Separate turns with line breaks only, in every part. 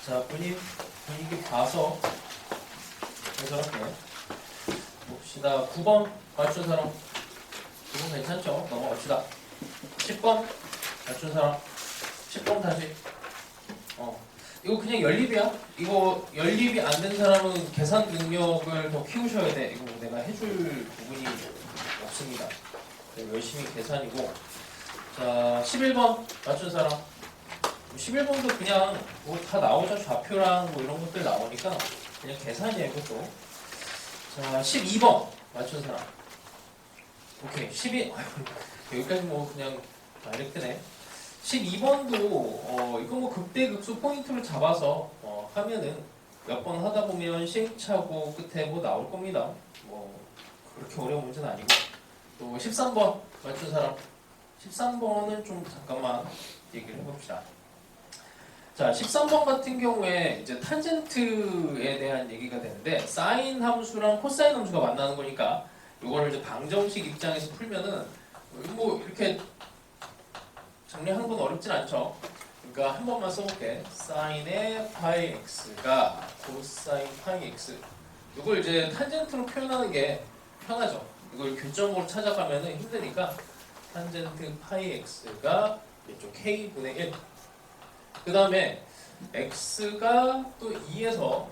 자, 분위기 봐서 해설할게요. 봅시다. 9번 맞춘 사람. 9번 괜찮죠? 넘어갑시다. 10번 맞춘 사람. 10번 다시. 이거 그냥 연립이야. 이거 연립이 안 된 사람은 계산 능력을 더 키우셔야 돼. 이거 내가 해줄 부분이 없습니다. 열심히 계산이고. 자, 11번 맞춘 사람. 11번도 그냥 뭐 다 나오죠. 좌표랑 뭐 이런 것들 나오니까 그냥 계산이에요, 이것도. 자, 12번 맞춘 사람. 오케이, 12. 여기까지 뭐 그냥 다이렉트네. 12번도 이거 뭐 극대극소 포인트를 잡아서 하면은 몇 번 하다 보면 시행착오 끝에 뭐 나올 겁니다. 뭐 그렇게 어려운 문제는 아니고. 또 13번 맞춘 사람. 13번은 좀 잠깐만 얘기를 해봅시다. 자, 13번 같은 경우에 이제 탄젠트에 대한 얘기가 되는데 사인 함수랑 코사인 함수가 만나는 거니까 이거를 이제 방정식 입장에서 풀면은 뭐 이렇게 정리하는 건 어렵진 않죠. 그러니까 한 번만 써볼게. 사인의 파이 x가 코사인 파이 x. 이걸 이제 탄젠트로 표현하는 게 편하죠. 이걸 교점으로 찾아가면은 힘드니까 탄젠트 파이 x가 이쪽 k분의 1. 그 다음에 x가 또 2에서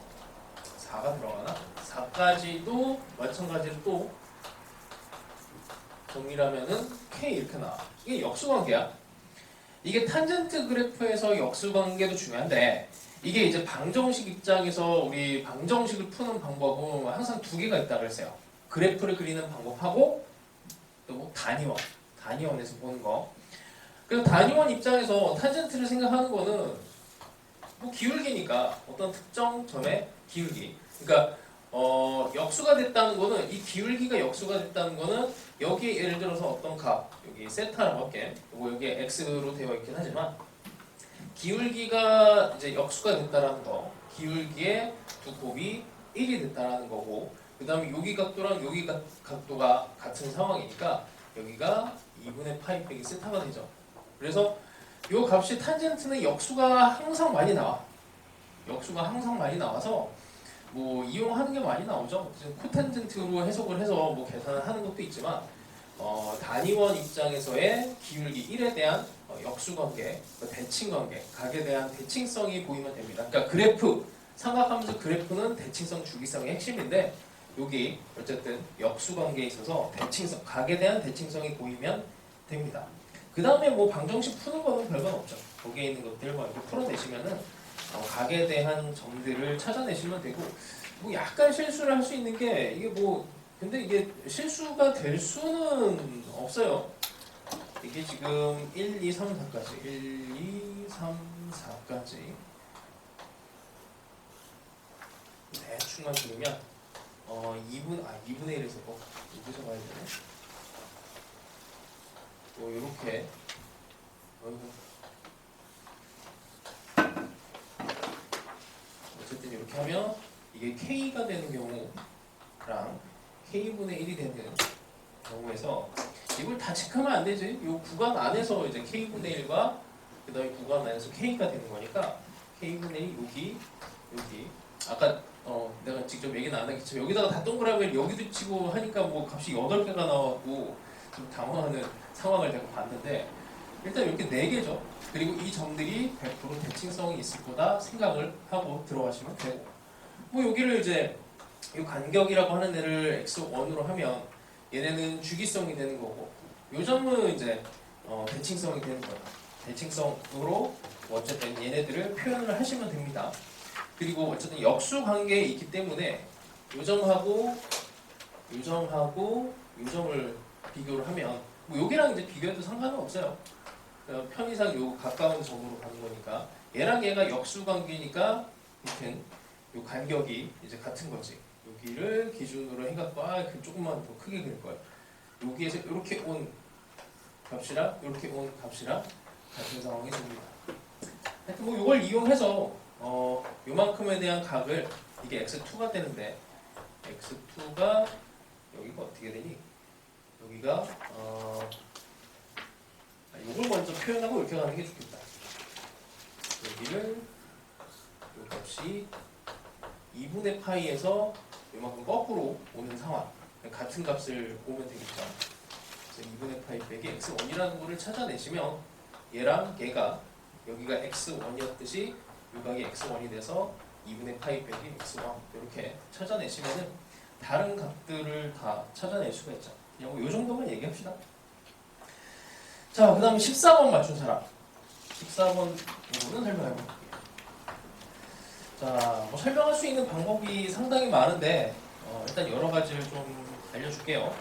4가 들어가나? 4까지도 마찬가지로 또 정리하면은 k 이렇게 나와. 이게 역수관계야. 이게 탄젠트 그래프에서 역수관계도 중요한데 이게 이제 방정식 입장에서 우리 방정식을 푸는 방법은 항상 두 개가 있다고 그랬어요. 그래프를 그리는 방법하고 또 단위원에서 보는 거. 그래서 단위원 입장에서 탄젠트를 생각하는 거는 뭐 기울기니까 어떤 특정 점의 기울기. 그러니까 역수가 됐다는 거는 이 기울기가 역수가 됐다는 거는 여기 예를 들어서 어떤 값 여기 세타라고 할게. 그리고 여기에 x로 되어 있긴 하지만 기울기가 이제 역수가 됐다라는 거. 기울기의 두 곱이 1이 됐다라는 거고. 그다음에 여기 각도랑 여기 각도가 같은 상황이니까 여기가 2분의 파이 빼기 세타가 되죠. 그래서 이 값이 탄젠트는 역수가 항상 많이 나와. 역수가 항상 많이 나와서 뭐 이용하는 게 많이 나오죠. 코탄젠트로 해석을 해서 뭐 계산을 하는 것도 있지만 단위원 입장에서의 기울기 1에 대한 역수관계, 대칭관계, 각에 대한 대칭성이 보이면 됩니다. 그러니까 그래프, 삼각함수 그래프는 대칭성 주기성의 핵심인데 여기 어쨌든 역수관계에 있어서 대칭성, 각에 대한 대칭성이 보이면 됩니다. 그 다음에 뭐 방정식 푸는 거는 별건 없죠. 거기에 있는 것들 뭐 이렇게 풀어내시면은 각에 대한 점들을 찾아내시면 되고 뭐 약간 실수를 할 수 있는 게 이게 뭐 근데 이게 실수가 될 수는 없어요. 이게 지금 1, 2, 3, 4까지 1, 2, 3, 4까지 대충만 그리면 2분의 1에서 여기서 가야 되네. 뭐 이렇게 어쨌든 이렇게 하면 이게 k가 되는 경우랑 k분의 1이 되는 경우에서 이걸 다 체크하면 안 되지. 이 구간 안에서 이제 k분의 1과 그 다음에 구간 안에서 k가 되는 거니까 k분의 1 여기 아까 내가 직접 얘기는 안 하겠지만 여기다가 다 동그라미 여기도 치고 하니까 뭐 값이 8개가 나왔고 좀 당황하는 상황을 내가 봤는데 일단 이렇게 4개죠. 그리고 이 점들이 100% 대칭성이 있을 거다 생각을 하고 들어가시면 되고 뭐 여기를 이제 이 간격이라고 하는 애를 x1으로 하면 얘네는 주기성이 되는 거고 요 점은 이제 대칭성이 되는 거예요. 대칭성으로 어쨌든 얘네들을 표현을 하시면 됩니다. 그리고 어쨌든 역수 관계에 있기 때문에 요 점하고 요 점을 비교를 하면 뭐 여기랑 이제 비교해도 상관은 없어요. 편의상 요 가까운 점으로 가는 거니까 얘랑 얘가 역수 관계니까 이렇게 요 간격이 이제 같은 거지. 여기를 기준으로 해갖고 조금만 더 크게 그릴 거예요. 여기에서 이렇게 온 값이랑 이렇게 온 값이랑 같은 상황이 됩니다. 하여튼 뭐 이걸 이용해서 요만큼에 대한 각을 이게 x2가 되는데 x2가 여기가 어떻게 되니? 여기가 이걸 먼저 표현하고 이렇게 가는 게 좋겠다. 여기를 역시 2분의 파이에서 이만큼 거꾸로 오는 상황. 같은 값을 보면 되겠죠. 그래서 2분의 파이 빼기 x1이라는 거를 찾아내시면 얘랑 얘가 여기가 x1이었듯이 요각이 x1이 돼서 2분의 파이 빼기 x1 이렇게 찾아내시면은 다른 값들을 다 찾아낼 수가 있죠. 그냥 요 정도만 얘기합시다. 자, 그 다음에 14번 맞춘 사람. 14번 부분은 설명해볼게요. 자, 뭐 설명할 수 있는 방법이 상당히 많은데 일단 여러 가지를 좀 알려줄게요.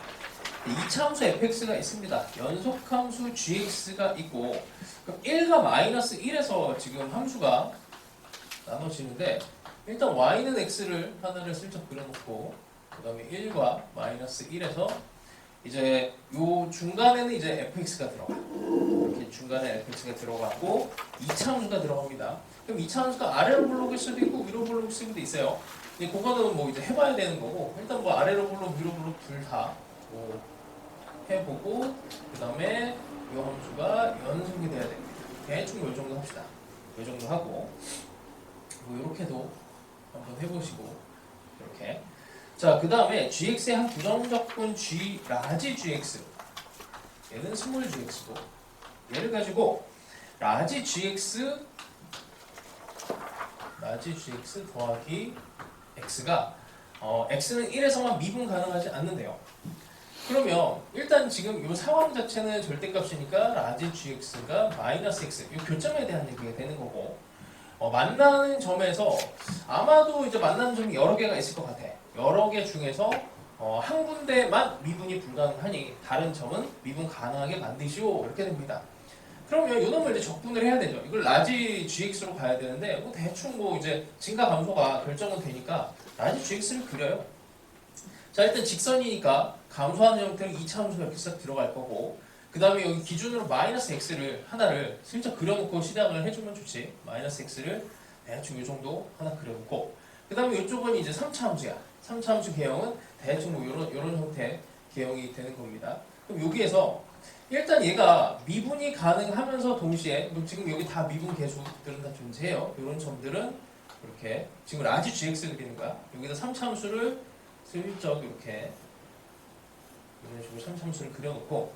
이차함수 fx가 있습니다. 연속함수 gx가 있고 그럼 1과 마이너스 1에서 지금 함수가 나눠지는데 일단 y는 x를 하나를 슬쩍 그려놓고 그 다음에 1과 마이너스 1에서 이제 요 중간에는 이제 fx가 들어가. 이렇게 중간에 fx가 들어가고 2차 함수가 들어갑니다. 그럼 2차 함수가 아래로 블록일 수도 있고 위로 블록일 수도 있어요. 근데 그거는 뭐 이제 해봐야 되는 거고 일단 뭐 아래로 블록 위로 블록 둘 다 뭐 해보고 그 다음에 이 함수가 연속이 돼야 됩니다. 대충 요 정도 합시다. 요 정도 하고 뭐 이렇게도 한번 해보시고 이렇게. 자, 그 다음에 gx의 한 부정적분 g 라지 gx 얘는 스몰 gx고 얘를 가지고 라지 gx 더하기 x가 x는 1에서만 미분 가능하지 않는데요. 그러면 일단 지금 이 상황 자체는 절대값이니까 라지 gx가 마이너스 x 이 교점에 대한 얘기가 되는 거고 만나는 점에서 아마도 이제 만나는 점이 여러 개가 있을 것 같아. 여러 개 중에서 한 군데만 미분이 불가능하니 다른 점은 미분 가능하게 만드시오 이렇게 됩니다. 그러면 이 놈을 이제 적분을 해야 되죠. 이걸 라지 gx로 가야 되는데 뭐 대충 뭐 이제 증가 감소가 결정은 되니까 라지 gx를 그려요. 자, 일단 직선이니까 감소하는 형태로 2차 함수가 이렇게 싹 들어갈 거고 그 다음에 여기 기준으로 마이너스 x를 하나를 슬쩍 그려놓고 시작을 해주면 좋지. 마이너스 x를 대충 이 정도 하나 그려놓고 그 다음에 이쪽은 이제 3차 함수야. 3차 함수 개형은 대충 뭐 요런 형태 개형이 되는 겁니다. 그럼 여기에서 일단 얘가 미분이 가능하면서 동시에 지금 여기 다 미분 계수들은 다 존재해요. 이런 점들은 이렇게 지금 라지 gx를 그리는 거야. 여기다 3차 함수를 슬쩍 이렇게 이런 식으로 3차 함수를 그려놓고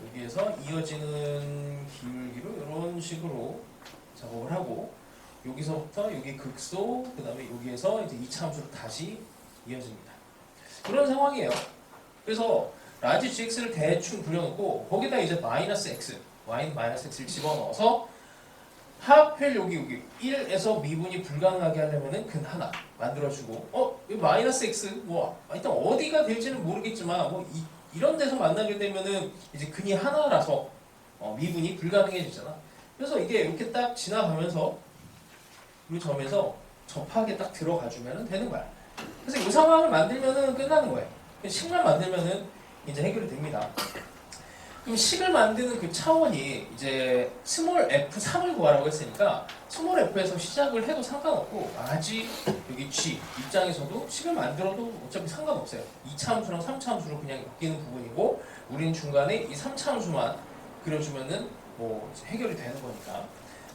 여기에서 이어지는 기울기로 이런 식으로 작업을 하고 여기서부터 여기 극소 그 다음에 여기에서 이제 2차 함수로 다시 이어집니다. 그런 상황이에요. 그래서 라지 gx를 대충 그려놓고 거기다 이제 마이너스 x, y는 마이너스 x를 집어넣어서 하필 여기 1에서 미분이 불가능하게 하려면은 근 하나 만들어주고 이 마이너스 x 뭐 일단 어디가 될지는 모르겠지만 뭐 이런 데서 만나게 되면은 이제 근이 하나라서 미분이 불가능해지잖아. 그래서 이게 이렇게 딱 지나가면서 이 점에서 접하게 딱 들어가주면 되는 거야. 그래서 이 상황을 만들면은 끝나는 거예요. 식만 만들면은 이제 해결이 됩니다. 그럼 식을 만드는 그 차원이 이제 스몰 f3을 구하라고 했으니까 스몰 f에서 시작을 해도 상관없고 라지 여기 g 입장에서도 식을 만들어도 어차피 상관없어요. 2차 함수랑 3차 함수로 그냥 엮이는 부분이고 우리는 중간에 이 3차 함수만 그려주면은 뭐 해결이 되는 거니까.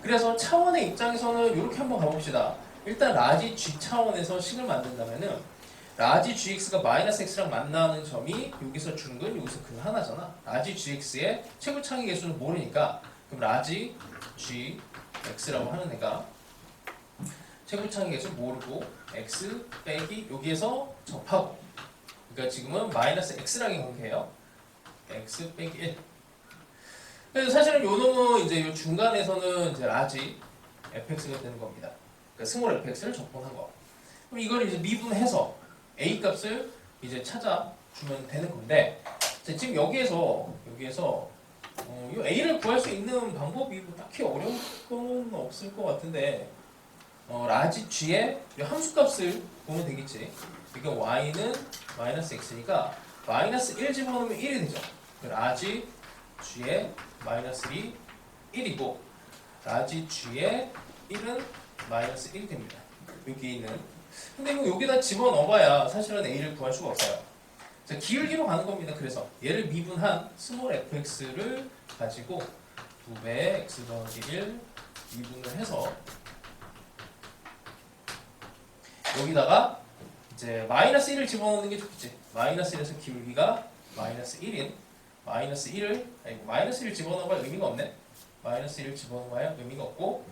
그래서 차원의 입장에서는 이렇게 한번 가봅시다. 일단 라지 g 차원에서 식을 만든다면은 라지 gx가 마이너스 x랑 만나는 점이 여기서 중근, 여기서 근 하나잖아. 라지 gx의 최고차기 개수는 모르니까 그럼 라지 gx라고 하는 애가 최고차기 개수 모르고 x 빼기 여기에서 접하고 그러니까 지금은 마이너스 x랑 관계예요. x 빼기 1. 그래서 사실은 요 놈은 이제 요 중간에서는 이제 라지 fx가 되는 겁니다. 그러니까 스몰 fx를 적분한 거. 그럼 이걸 이제 미분해서 a 값을 이제 찾아주면 되는 건데 지금 여기에서 이 a를 구할 수 있는 방법이 뭐 딱히 어려운 건 없을 것 같은데 라지 g의 함수 값을 보면 되겠지. 그러니까 y는 마이너스 x니까 마이너스 1 집어넣으면 1이 되죠. 라지 g의 마이너스 1이 1이고 라지 g의 1은 마이너스 1이 됩니다. 여기 있는 근데 이거 여기다 집어넣어봐야 사실은 a를 구할 수가 없어요. 자, 기울기로 가는 겁니다. 그래서 얘를 미분한 스몰 fx를 가지고 2배 x 더하기 1 미분을 해서 여기다가 이제 마이너스 1을 집어넣는 게 좋겠지. 마이너스 1에서 기울기가 마이너스 1인 마이너스 1을 마이너스 1을 집어넣어봐야 의미가 없네. 마이너스 1을 집어넣어봐야 의미가 없고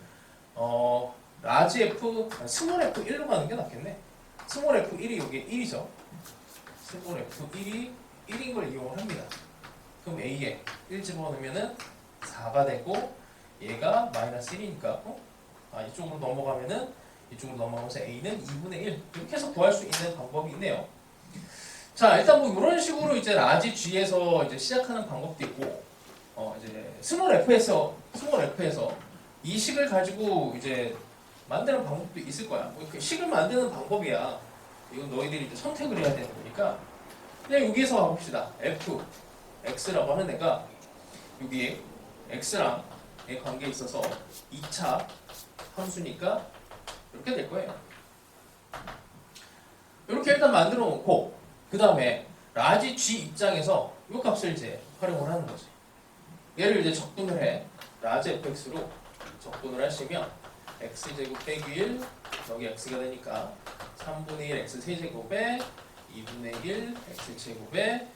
라지 F, 스몰 F 1로 가는 게 낫겠네. 스몰 F 1이 여기 1이죠. 스몰 F 1이 1인 걸 이용을 합니다. 그럼 A에 1 집어넣으면은 4가 되고 얘가 마이너스 1이니까 이쪽으로 넘어가면은 이쪽으로 넘어가면서 A는 2분의 1 이렇게 해서 구할 수 있는 방법이 있네요. 자, 일단 뭐 이런 식으로 이제 라지 G에서 이제 시작하는 방법도 있고 이제 스몰 F에서 이 식을 가지고 이제 만드는 방법도 있을 거야. 뭐 식을 만드는 방법이야. 이건 너희들이 이제 선택을 해야 되는 거니까 그냥 여기에서 가봅시다. F, X라고 하는 애가 여기 X랑의 관계에 있어서 2차 함수니까 이렇게 될 거예요. 이렇게 일단 만들어 놓고 그 다음에 라지 G 입장에서 이 값을 이제 활용을 하는 거지. 얘를 이제 적분을 해. 라지 fx로 적분을 하시면 x제곱 빼기 1 여기 x가 되니까 3분의 1 x 세제곱에 2분의 1 x제곱에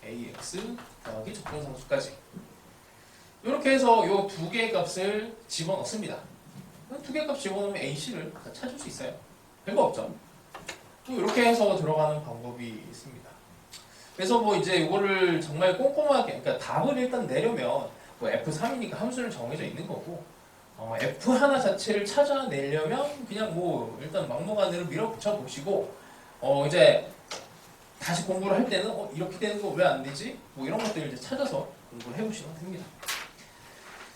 ax 더하기 적분상수까지 이렇게 해서 이 두 개의 값을 집어넣습니다. 두 개의 값 집어넣으면 ac를 다 찾을 수 있어요. 별거 없죠. 또 이렇게 해서 들어가는 방법이 있습니다. 그래서 뭐 이제 이거를 정말 꼼꼼하게, 그러니까 답을 일단 내려면 뭐 F3이니까 함수는 정해져 있는 거고, F 하나 자체를 찾아내려면 그냥 뭐 일단 막무가내로 밀어붙여 보시고, 이제 다시 공부를 할 때는 이렇게 되는 거 왜 안 되지? 뭐 이런 것들을 이제 찾아서 공부를 해보시면 됩니다.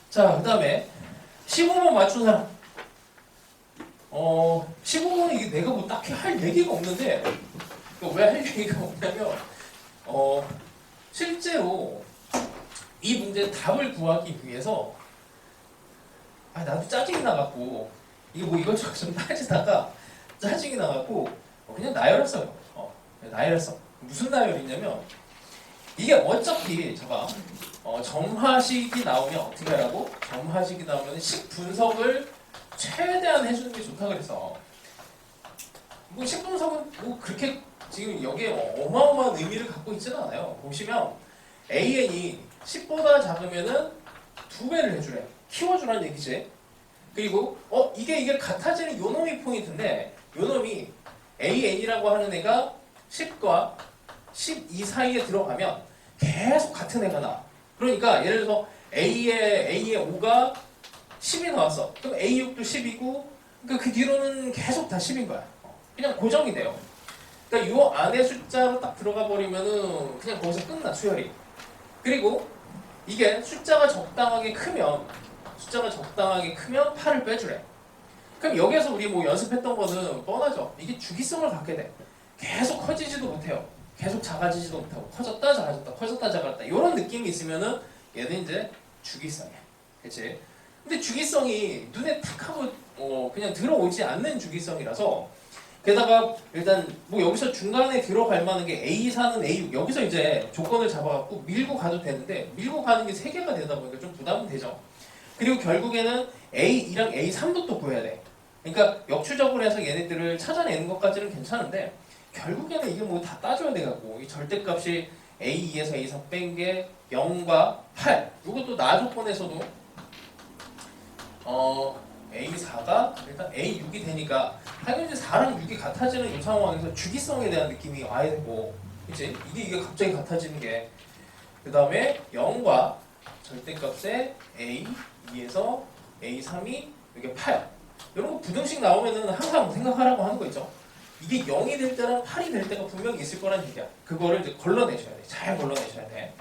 자, 그 다음에 15번 맞춘 사람. 15번은 이게 내가 뭐 딱히 할 얘기가 없는데, 왜 할 얘기가 없냐면, 실제로 이 문제의 답을 구하기 위해서 나도 짜증이 나갖고 이게 뭐 이것저것 좀 따지다가 짜증이 나갖고 그냥 나열했어요. 나열했어. 무슨 나열이냐면 이게 어차피 제가 점화식이 나오면 어떻게 하라고? 점화식이 나오면 식 분석을 최대한 해주는 게 좋다 그래서 뭐 식 분석은 뭐 그렇게 지금 여기에 어마어마한 의미를 갖고 있지는 않아요. 보시면 AN이 10보다 작으면은 2배를 해주래. 키워주라는 얘기지. 그리고 이게 같아지는 요놈이 포인트인데 요놈이 AN이라고 하는 애가 10과 12 사이에 들어가면 계속 같은 애가 나와. 그러니까 예를 들어서 A의 5가 10이 나왔어. 그럼 A6도 10이고 그러니까 그 뒤로는 계속 다 10인 거야. 그냥 고정이 돼요. 그러니까 요 안에 숫자로 딱 들어가 버리면은 그냥 거기서 끝나 수열이. 그리고 이게 숫자가 적당하게 크면 8을 빼주래. 그럼 여기에서 우리 뭐 연습했던 거는 뻔하죠. 이게 주기성을 갖게 돼. 계속 커지지도 못해요. 계속 작아지지도 못하고 커졌다 작아졌다 커졌다 작았다 이런 느낌이 있으면은 얘는 이제 주기성이야. 그치? 근데 주기성이 눈에 탁 하고 그냥 들어오지 않는 주기성이라서 게다가 일단 뭐 여기서 중간에 들어갈 만한 게 A4는 A6 여기서 이제 조건을 잡아갖고 밀고 가도 되는데 밀고 가는 게 3개가 되다 보니까 좀 부담은 되죠. 그리고 결국에는 A2랑 A3도 또 구해야 돼. 그러니까 역추적으로 해서 얘네들을 찾아내는 것까지는 괜찮은데 결국에는 이게 뭐 다 따져야 돼갖고 이 절대값이 A2에서 A3 뺀 게 0과 8 이것도 나 조건에서도 A4가 일단 A6이 되니까 당연히 4랑 6이 같아지는 이 상황에서 주기성에 대한 느낌이 와야 되고 그치? 이게 갑자기 같아지는 게 그 다음에 0과 절대값의 A2에서 A3이 이게 8 이런 거 부등식 나오면은 항상 생각하라고 하는 거 있죠. 이게 0이 될 때랑 8이 될 때가 분명히 있을 거란 얘기야. 그거를 이제 걸러내셔야 돼. 잘 걸러내셔야 돼.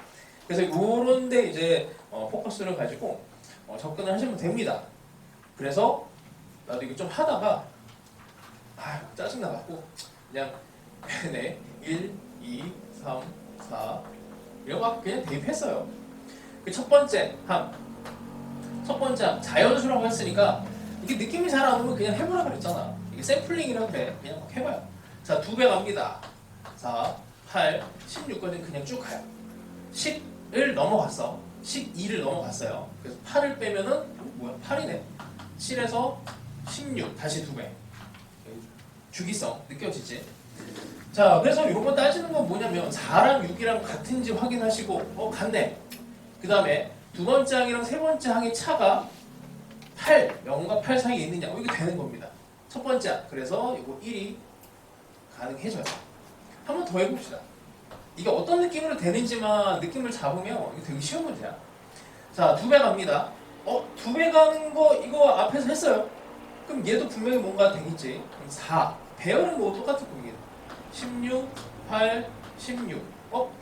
그래서 요런데 이제 포커스를 가지고 접근을 하시면 됩니다. 그래서 나도 이거 좀 하다가 짜증나갖고 그냥 1, 2, 3, 4 이런 거 그냥 대입했어요. 그 첫 번째 함 자연수라고 했으니까 이게 느낌이 잘 안 오면 그냥 해보라 그랬잖아. 이게 샘플링이라고 그래. 그냥 막 해봐요. 자, 2배 갑니다. 4, 8, 16까지 그냥 쭉 가요. 10을 넘어갔어. 12를 넘어갔어요. 그래서 8을 빼면은 뭐야? 8이네. 7에서 16 다시 2배. 주기성 느껴지지? 자, 그래서 이런 거 따지는 건 뭐냐면 4랑 6이랑 같은지 확인하시고 같네. 그 다음에 두 번째 항이랑 세 번째 항의 차가 8, 0과 8 사이에 있느냐 이게 되는 겁니다. 첫 번째 항. 그래서 이거 1이 가능해져요. 한 번 더 해봅시다. 이게 어떤 느낌으로 되는지만 느낌을 잡으면 이게 되게 쉬운 문제야. 자, 2배 갑니다. 2배 가는 거 이거 앞에서 했어요. 그럼 얘도 분명히 뭔가 되겠지. 그럼 4. 배열은 뭐 똑같을 겁니다. 16, 8, 16.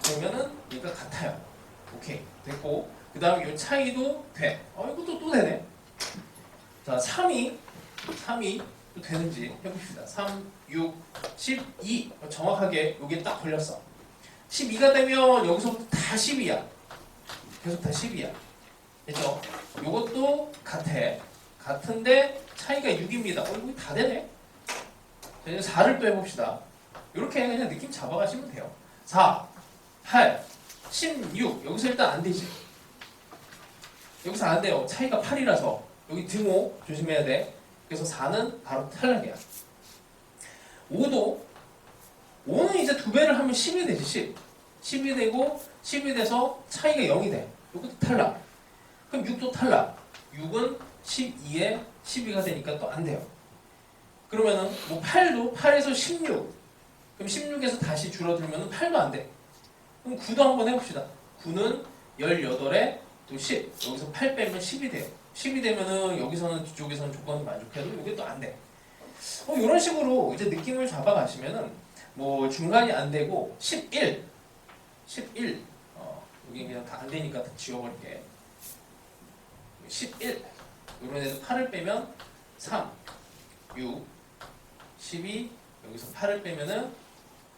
그러면은 얘가 같아요. 오케이. 됐고. 그 다음에 이 차이도 돼. 이것도 또 되네. 자, 3이 또 되는지 해봅시다. 3, 6, 12. 정확하게 여기에 딱 걸렸어. 12가 되면 여기서부터 다 10이야. 계속 다 10이야. 됐죠? 요것도 같아. 같은데 차이가 6입니다. 이거 다 되네. 자, 이제 4를 또 해봅시다. 이렇게 그냥 느낌 잡아가시면 돼요. 4, 8, 16. 여기서 일단 안 되지. 여기서 안 돼요. 차이가 8이라서. 여기 등호 조심해야 돼. 그래서 4는 바로 탈락이야. 5는 이제 2배를 하면 10이 되지. 10이 되고 10이 돼서 차이가 0이 돼. 이것도 탈락. 그럼 6도 탈락. 6은 12에 12가 되니까 또 안 돼요. 그러면은 뭐 8도 8에서 16. 그럼 16에서 다시 줄어들면 8도 안 돼. 그럼 9도 한번 해봅시다. 9는 18에 또 10. 여기서 8 빼면 10이 돼요. 10이 되면은 여기서는 뒤쪽에서는 조건이 만족해도 이게 또 안 돼. 이런 식으로 이제 느낌을 잡아가시면은 뭐 중간이 안 되고 11. 여기 그냥 다 안 되니까 다 지워버릴게. 11. 이런 애들 8을 빼면 3, 6, 12. 여기서 8을 빼면은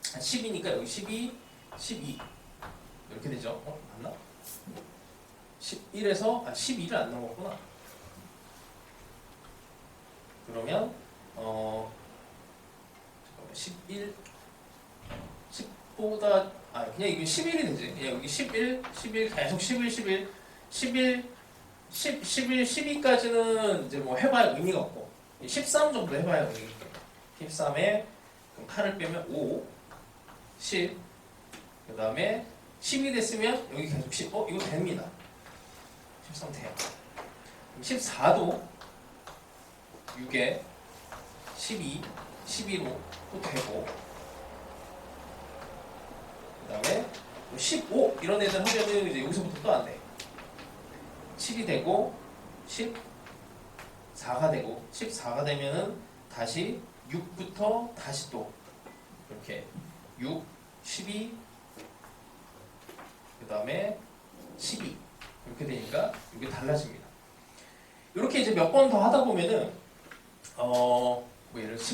10이니까 여기 12, 12. 이렇게 되죠. 맞나? 11에서 12를 안 넘었구나. 그러면 11, 10보다 그냥 이게 11이 되지. 그냥 여기 11 계속 11, 12까지는 이제 뭐 해봐야 의미가 없고 13 정도 해봐야 의미가 있고 13에 그럼 8을 빼면 5, 10, 그 다음에 10이 됐으면 여기 계속 10, 이거 됩니다. 13 돼요. 14도 6에 12, 12로 또 되고 그 다음에 15 이런 애들 하면은 이제 여기서부터 또 안 돼. 7이 되고 14가 되고 14가 되면은 다시 6부터 다시 또 이렇게 6, 12 그 다음에 12 이렇게 되니까 이게 달라집니다. 이렇게 이제 몇 번 더 하다 보면은 뭐 예를 들어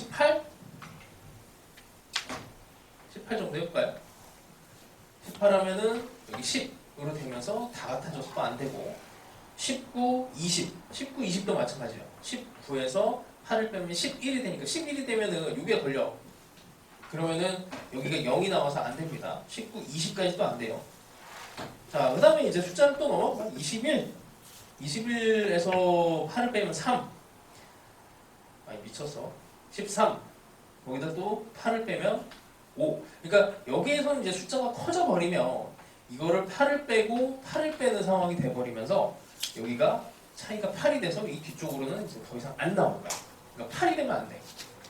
18 정도 해볼까요? 18 하면은 여기 10으로 되면서 다 같아져서 또 안 되고 19, 20 19, 20도 마찬가지예요. 19에서 8을 빼면 11이 되니까 11이 되면은 6에 걸려. 그러면은 여기가 0이 나와서 안 됩니다. 19, 20까지도 안 돼요. 자, 그 다음에 이제 숫자를 또 넘어가. 21에서 8을 빼면 3. 미쳤어. 13. 거기다 또 8을 빼면 5. 그러니까 여기에서는 이제 숫자가 커져 버리면 이거를 8을 빼고 8을 빼는 상황이 돼 버리면서 여기가 차이가 8이 돼서 이 뒤쪽으로는 이제 더 이상 안 나올 거야. 그러니까 8이 되면 안 돼.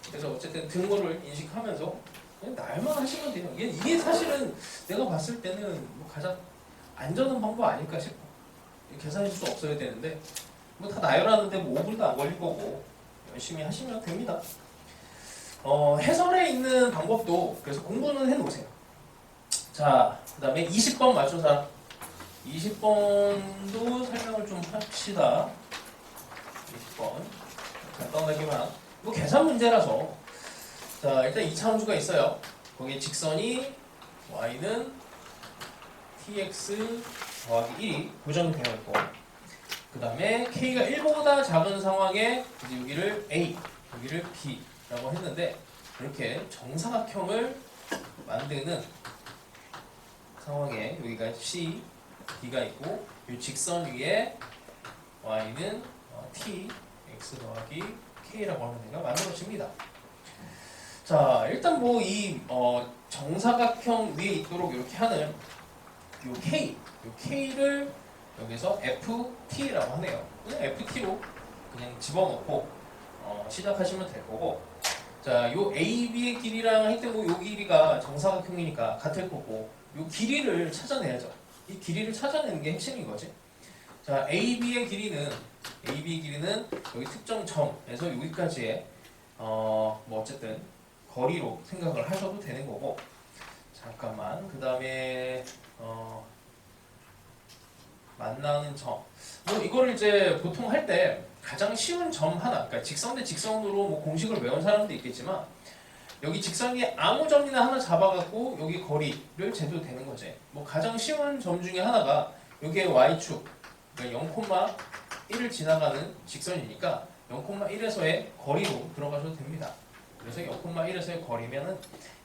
그래서 어쨌든 등호를 인식하면서 그냥 날만 하시면 돼요. 이게 사실은 내가 봤을 때는 뭐 가장 안전한 방법 아닐까 싶어. 계산할 수 없어야 되는데 뭐 다 나열하는데 뭐 5분도 안 걸릴 거고 열심히 하시면 됩니다. 해설에 있는 방법도 그래서 공부는 해놓으세요. 자, 그 다음에 20번 맞춰서 20번도 설명을 좀 합시다. 20번 간단하게만 뭐 계산 문제라서 자 일단 2차 함수가 있어요. 거기에 직선이 y는 tx 더하기 1이 고정이 되어 있고 그 다음에 k가 1보다 작은 상황에 이제 여기를 a, 여기를 b라고 했는데 이렇게 정사각형을 만드는 상황에 여기가 c, d가 있고 이 직선 위에 y는 t, x 더하기 k라고 하는 애가 만들어집니다. 자, 일단 뭐 이 정사각형 위에 있도록 이렇게 하는 요 K를 여기서 FT라고 하네요. 그냥 FT로 그냥 집어넣고 시작하시면 될 거고, 자, 요 AB의 길이랑 하여튼 뭐요 길이가 정사각형이니까 같을 거고, 요 길이를 찾아내야죠. 이 길이를 찾아내는 게 핵심인 거지. 자, AB의 길이는 여기 특정 점에서 여기까지의 뭐 어쨌든 거리로 생각을 하셔도 되는 거고, 잠깐만, 그 다음에 만나는 점, 뭐 이거를 이제 보통 할 때 가장 쉬운 점 하나, 그러니까 직선 대 직선으로 뭐 공식을 외운 사람도 있겠지만, 여기 직선 위에 아무 점이나 하나 잡아갖고 여기 거리를 재도 되는 거지. 뭐 가장 쉬운 점 중에 하나가 여기에 y축, 그러니까 0,1을 지나가는 직선이니까 0,1에서의 거리로 들어가셔도 됩니다. 그래서 0,1에서의 거리면은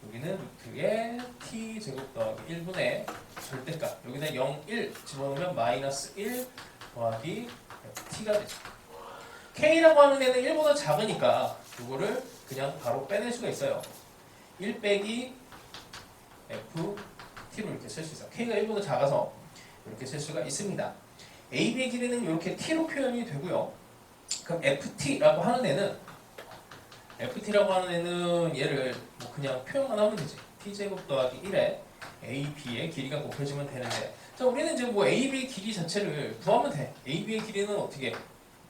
여기는 루트에 t제곱 더하기 1분의 절대값, 여기다 0, 1 집어넣으면 마이너스 1 더하기 t가 되죠. k라고 하는 애는 1보다 작으니까 이거를 그냥 바로 빼낼 수가 있어요. 1 빼기 ft로 이렇게 쓸 수 있어요. k가 1보다 작아서 이렇게 쓸 수가 있습니다. AB의 길이는 이렇게 t로 표현이 되고요. 그럼 FT라고 하는 애는 얘를 뭐 그냥 표현만 하면 되지. t제곱 더하기 1에 AB의 길이가 곱해지면 되는데, 자, 우리는 이제 뭐 AB의 길이 자체를 구하면 돼. AB의 길이는 어떻게?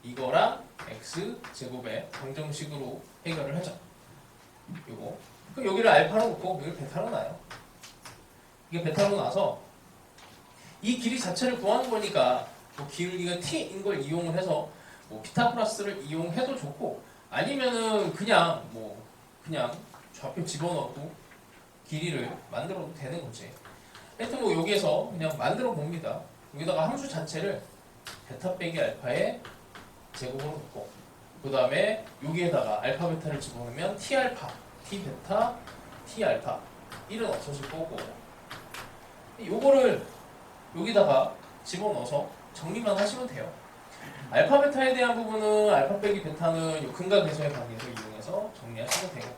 이거랑 x제곱의 방정식으로 해결을 하죠. 요거. 그럼 여기를 알파로 놓고 여기를 베타로 놔요. 이게 베타로 놔서 이 길이 자체를 구하는 거니까 뭐 기울기가 t인 걸 이용을 해서 뭐 피타고라스를 이용해도 좋고, 아니면은 그냥 좌표 집어넣고 길이를 만들어도 되는 거지. 하여튼 뭐 여기에서 그냥 만들어 봅니다. 여기다가 함수 자체를 베타 빼기 알파에 제곱으로 놓고, 그 다음에 여기에다가 알파 베타를 집어넣으면 t 알파, t 베타, t 알파 1은 없어질 거고, 요거를 여기다가 집어넣어서 정리만 하시면 돼요. 알파 베타에 대한 부분은 알파 빼기 베타는 요 근각 계수의 관계를 이용해서 정리하시면 되고,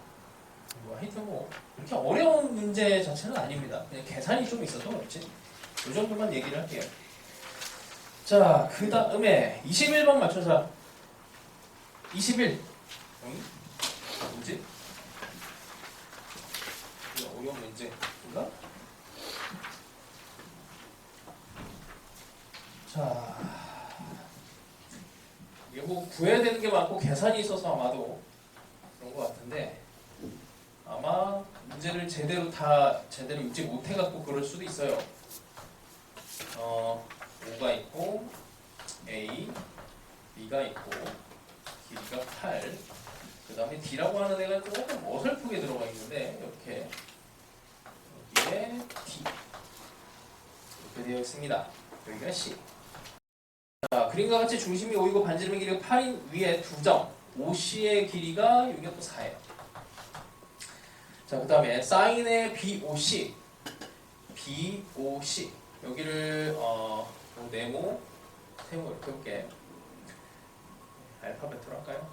뭐 하여튼 뭐 그렇게 어려운 문제 자체는 아닙니다. 그냥 계산이 좀 있어서 그렇지. 요 정도만 얘기를 할게요. 자, 그 다음에 21번 맞춰서 21. 뭐지? 이거 어려운 문제인가? 자, 이게 뭐 구해야 되는 게 많고 계산이 있어서 아마도 그런 것 같은데, 아마 문제를 제대로 읽지 못해갖고 그럴 수도 있어요. 5가 있고 A, B가 있고 길이가 8, 그 다음에 D라고 하는 애가 조금 어설프게 들어가 있는데 이렇게 여기에 D 이렇게 되어 있습니다. 여기가 C. 자, 그림과 같이 중심이 5이고 반지름의 길이가 8인 위에 두 점 OC의 길이가 여기가 또 4예요. 자, 그 다음에 사인의 BOC 여기를 네모 세모 이렇게 볼게. 알파벳으로 할까요?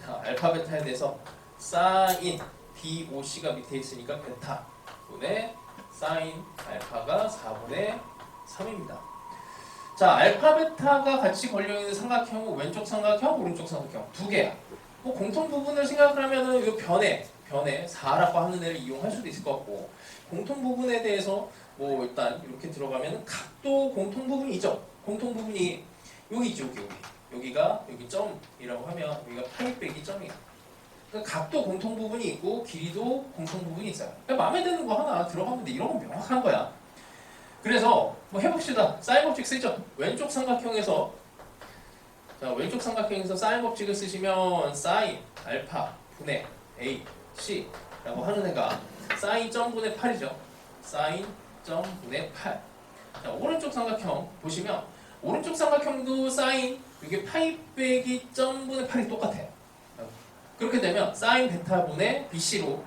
자, 알파벳에 대해서 사인 BOC가 밑에 있으니까 베타 분의 사인 알파가 4분의 3입니다. 자, 알파 베타가 같이 걸려있는 삼각형은 왼쪽 삼각형, 오른쪽 삼각형 두 개야. 뭐 공통 부분을 생각을 하면은 이 변에 4라고 하는 애를 이용할 수도 있을 것 같고, 공통 부분에 대해서 뭐 일단 이렇게 들어가면 각도 공통 부분이 있죠. 공통 부분이 여기 있죠. 여기가 여기 점이라고 하면 여기가 8 빼기 점이야. 그러니까 각도 공통 부분이 있고 길이도 공통 부분이 있어요. 그러니까 마음에 드는 거 하나 들어가면 돼. 이런 건 명확한 거야. 그래서 뭐 해봅시다. 사인 법칙 쓰죠. 왼쪽 삼각형에서 사인 법칙을 쓰시면 사인 알파 분의 A, C라고 하는 애가 사인 점분의 8이죠. 사인 점분의 8. 자, 오른쪽 삼각형 보시면 오른쪽 삼각형도 사인 이게 파이 빼기 점분의 8이 똑같아요. 그렇게 되면 사인 베타분의 BC로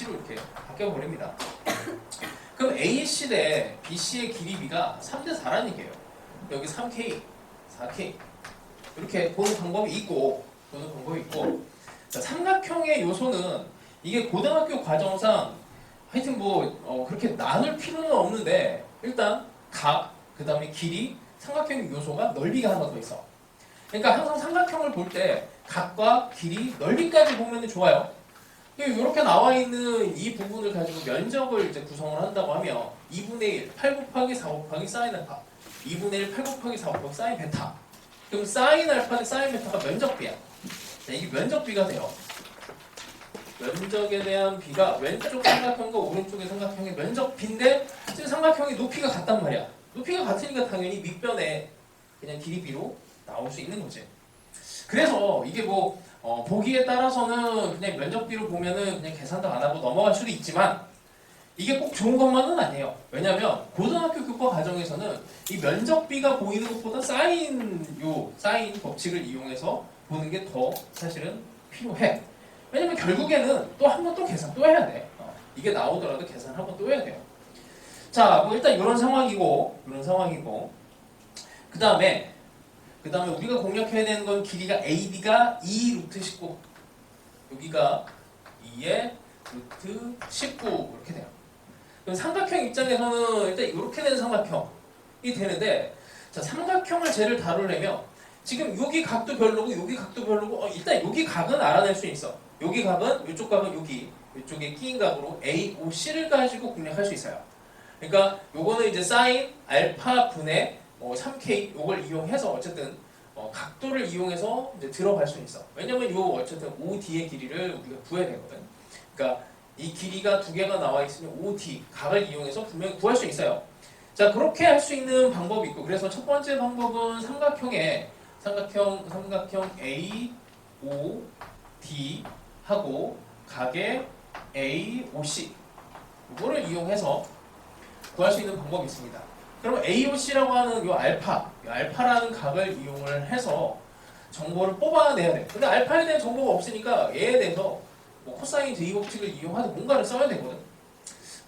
이렇게 바뀌어버립니다. 그럼 AC 대 BC의 길이비가 3대 4라는 얘기예요. 여기 3K, 4K 이렇게 보는 방법이 있고, 보는 방법이 있고, 자, 삼각형의 요소는 이게 고등학교 과정상 하여튼 뭐 그렇게 나눌 필요는 없는데 일단 각, 그 다음에 길이, 삼각형 요소가 넓이가 하나 더 있어. 그러니까 항상 삼각형을 볼 때 각과 길이, 넓이까지 보면 좋아요. 이렇게 나와 있는 이 부분을 가지고 면적을 이제 구성을 한다고 하면 2분의 1, 8 곱하기 4 곱하기 사인 알파, 2분의 1, 8 곱하기 4 곱하기 사인 베타. 그럼 사인 알파 대 사인 베타가 면적비야. 자, 이게 면적비가 돼요. 면적에 대한 비가 왼쪽 삼각형과 오른쪽의 삼각형의 면적비인데 지금 삼각형의 높이가 같단 말이야. 높이가 같으니까 당연히 밑변에 그냥 길이 비로 나올 수 있는 거지. 그래서 이게 뭐 보기에 따라서는 그냥 면적비로 보면은 그냥 계산도 안 하고 넘어갈 수도 있지만 이게 꼭 좋은 것만은 아니에요. 왜냐면 고등학교 교과 과정에서는 이 면적비가 보이는 것보다 사인 법칙을 이용해서 보는 게 더 사실은 필요해. 왜냐면 결국에는 또 한 번 또 계산 또 해야 돼. 이게 나오더라도 계산 한 번 또 해야 돼요. 자, 뭐 일단 이런 상황이고 그 다음에 우리가 공략해야 되는 건 길이가 AB가 2 루트 19, 여기가 2의 루트 19 이렇게 돼요. 그럼 삼각형 입장에서는 일단 이렇게 된 삼각형이 되는데, 자, 삼각형을 쟤를 다루려면 지금 여기 각도 별로고 여기 각도 별로고 일단 여기 각은 알아낼 수 있어. 여기 각은 이쪽 각은 이쪽에 끼인 각으로 AOC를 가지고 공략할 수 있어요. 그러니까 요거는 이제 사인 알파 분의 3K 요걸 이용해서 어쨌든 각도를 이용해서 이제 들어갈 수 있어. 왜냐면 요 어쨌든 OD의 길이를 우리가 구해야 되거든. 그러니까 이 길이가 두 개가 나와 있으면 OD 각을 이용해서 분명히 구할 수 있어요. 자, 그렇게 할 수 있는 방법이 있고, 그래서 첫 번째 방법은 삼각형 A, O, D 하고 각의 A, O, C 이거를 이용해서 구할 수 있는 방법이 있습니다. 그럼 AOC라고 하는 이 알파라는 각을 이용을 해서 정보를 뽑아내야 돼. 근데 알파에 대한 정보가 없으니까 얘에 대해서 뭐 코사인 제이 법칙을 이용하는 뭔가를 써야 되거든.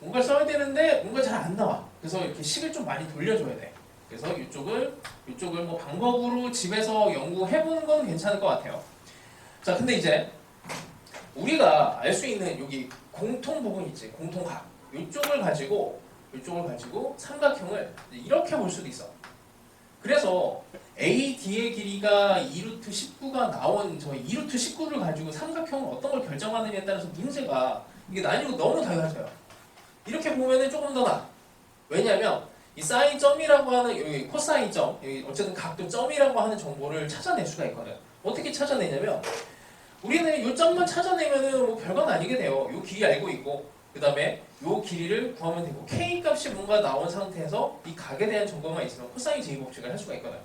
뭔가를 써야 되는데 뭔가 잘 안 나와. 그래서 이렇게 식을 좀 많이 돌려줘야 돼. 그래서 이쪽을 뭐 방법으로 집에서 연구해보는 건 괜찮을 것 같아요. 자, 근데 이제 우리가 알 수 있는 여기 공통 부분 있지, 공통각. 이쪽을 가지고 삼각형을 이렇게 볼 수도 있어. 그래서 AD의 길이가 2루트 19가 나온 저 2루트 19를 가지고 삼각형을 어떤 걸 결정하느냐에 따라서 문제가 이게 난이도가 너무 달라져요. 이렇게 보면은 조금 더 나아. 왜냐면 이 사인 점이라고 하는 여기 코사인 점, 여기 어쨌든 각도 점이라고 하는 정보를 찾아낼 수가 있거든. 어떻게 찾아내냐면 우리는 이 점만 찾아내면은 뭐 별건 아니게 돼요. 이 길이 알고 있고, 그 다음에 이 길이를 구하면 되고, K 값이 뭔가 나온 상태에서 이 각에 대한 정보만 있으면 코사인 제이 법칙을 할 수가 있거든.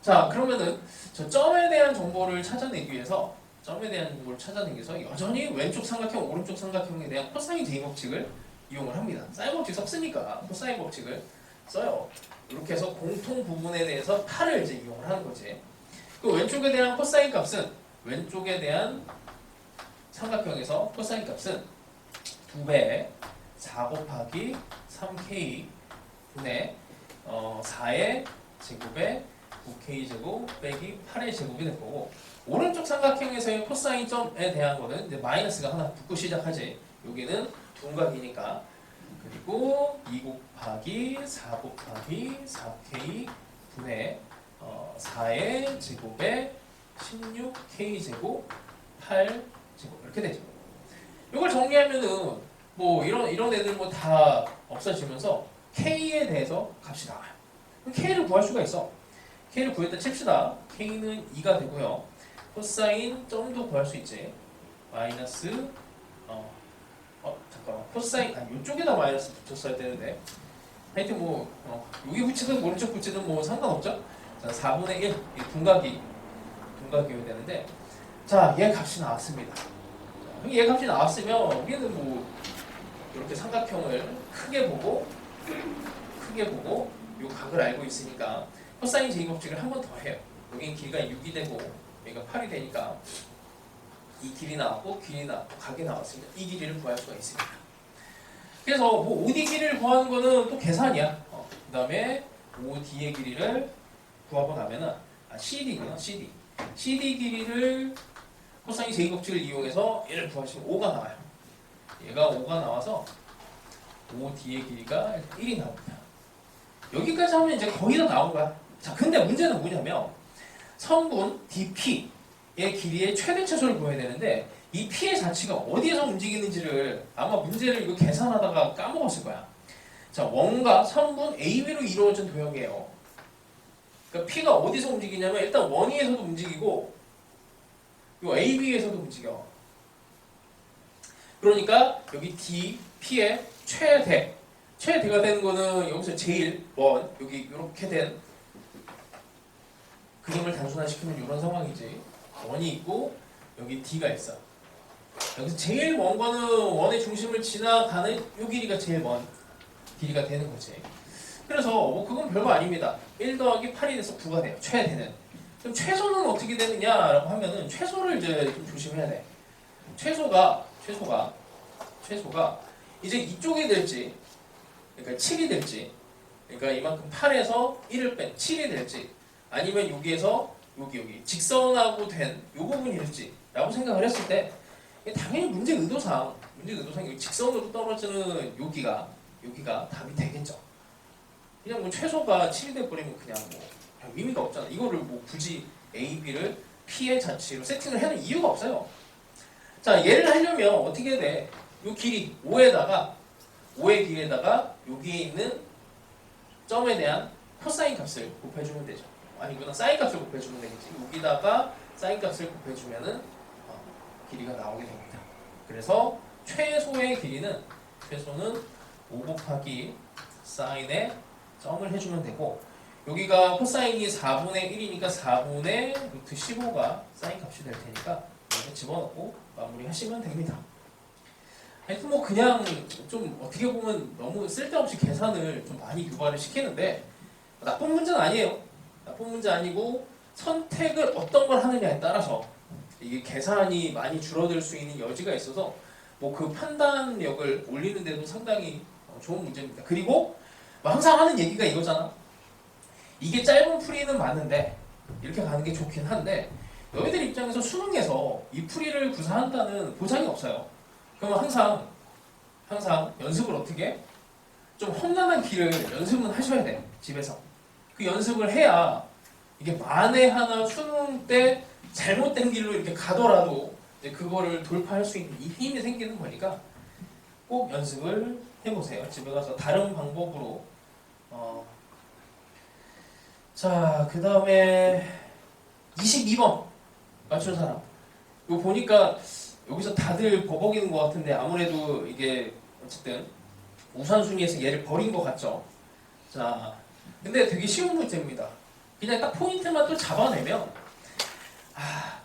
자, 그러면은 저 점에 대한 정보를 찾아내기 위해서 여전히 왼쪽 삼각형, 오른쪽 삼각형에 대한 코사인 제이 법칙을 이용을 합니다. 사인 법칙 썼으니까 코사인 법칙을 써요. 이렇게 해서 공통 부분에 대해서 8을 이제 이용을 하는 거지. 그 왼쪽에 대한 코사인 값은 왼쪽에 대한 삼각형에서 코사인 값은 2배 4 곱하기 3K 분의 4의 제곱에 9K 제곱 빼기 8의 제곱이 될 거고, 오른쪽 삼각형에서의 코사인 점에 대한 거는 이제 마이너스가 하나 붙고 시작하지. 여기는 둔각이니까. 그리고 2 곱하기 4 곱하기 4K 분의 4의 제곱에 16K 제곱 8 제곱 이렇게 되죠. 이걸 정리하면은 뭐 이런 애들 뭐 다 없어지면서 K에 대해서 값이 나와요. 그럼 K를 구할 수가 있어. K를 구했다 칩시다. K는 2가 되고요. 코사인 점도 구할 수 있지. 마이너스 잠깐만, 코사인 이쪽에다 마이너스 붙였어야 되는데 하여튼 뭐 여기 붙이든 오른쪽 붙이든 뭐 상관없죠. 자, 4분의 1 둔각이어야 되는데, 자, 얘 값이 나왔습니다. 얘 값이 나왔으면 우리는 뭐 이렇게 삼각형을 크게 보고 이 각을 알고 있으니까 코사인 제이 법칙을 한 번 더 해요. 여긴 길이가 6이 되고 여기가 8이 되니까 이 길이 나왔고 각이 나왔습니다. 이 길이를 구할 수가 있습니다. 그래서 뭐 OD 길이를 구하는 거는 또 계산이야. 그 다음에 OD의 길이를 구하고 나면은 CD구나. CD 길이를 코사인 제곱식을 이용해서 얘를 구하시면 5가 나와요. 얘가 5가 나와서 5D의 길이가 1이 나옵니다. 여기까지 하면 이제 거의 다 나온 거야. 자, 근데 문제는 뭐냐면 선분 DP의 길이의 최대 최소를 구해야 되는데 이 P의 자치가 어디에서 움직이는지를 아마 문제를 이거 계산하다가 까먹었을 거야. 자, 원과 선분 AB로 이루어진 도형이에요. 그러니까 P가 어디서 움직이냐면 일단 원위에서도 움직이고 요 AB에서도 움직여. 그러니까 여기 D, P의 최대가 되는 거는 여기서 제일 원, 여기 이렇게 된 그림을 단순화시키면 이런 상황이지. 원이 있고 여기 D가 있어. 여기서 제일 먼 거는 원의 중심을 지나가는 요 길이가 제일 먼 길이가 되는 거지. 그래서 뭐 그건 별거 아닙니다. 1 더하기 8이 돼서 9가 돼요. 최대는. 그럼 최소는 어떻게 되느냐라고 하면은 최소를 이제 좀 조심해야 돼. 최소가 이제 이쪽이 될지, 그러니까 7이 될지, 그러니까 이만큼 8에서 1을 뺀 7이 될지, 아니면 여기에서 여기 직선하고 된 이 부분이 될지라고 생각을 했을 때 당연히 문제 의도상 여기 직선으로 떨어지는 여기가 답이 되겠죠. 그냥 뭐 최소가 7이 돼버리면 그냥 뭐 의미가 없잖아. 이거를 뭐 굳이 A, B를 P의 자치로 세팅을 해야 할 이유가 없어요. 자, 얘를 하려면 어떻게 해야 돼? 요 길이 5의 길에다가 여기에 있는 점에 대한 코사인 값을 곱해주면 되죠. 아니구나, 사인 값을 곱해주면 되겠지. 여기다가 사인 값을 곱해주면은 길이가 나오게 됩니다. 그래서 최소의 길이는 5 곱하기 사인에 점을 해주면 되고, 여기가 코사인이 4분의 1이니까 4분의 루트 15가 사인 값이 될 테니까 이렇게 집어넣고 마무리하시면 됩니다. 하여튼 뭐 그냥 좀 어떻게 보면 너무 쓸데없이 계산을 좀 많이 유발을 시키는데 나쁜 문제는 아니에요. 나쁜 문제 아니고 선택을 어떤 걸 하느냐에 따라서 이게 계산이 많이 줄어들 수 있는 여지가 있어서 뭐 그 판단력을 올리는 데도 상당히 좋은 문제입니다. 그리고 뭐 항상 하는 얘기가 이거잖아. 이게 짧은 풀이는 맞는데 이렇게 가는 게 좋긴 한데 너희들 입장에서 수능에서 이 풀이를 구사한다는 보장이 없어요. 그러면 항상 연습을 어떻게 좀 험난한 길을 연습은 하셔야 돼. 집에서 그 연습을 해야 이게 만에 하나 수능 때 잘못된 길로 이렇게 가더라도 이제 그거를 돌파할 수 있는 이 힘이 생기는 거니까 꼭 연습을 해보세요. 집에 가서 다른 방법으로. 자, 그 다음에 22번 맞춘 사람. 이거 보니까 여기서 다들 버벅이는 것 같은데 아무래도 이게 어쨌든 우선순위에서 얘를 버린 것 같죠. 자, 근데 되게 쉬운 문제입니다. 그냥 딱 포인트만 또 잡아내면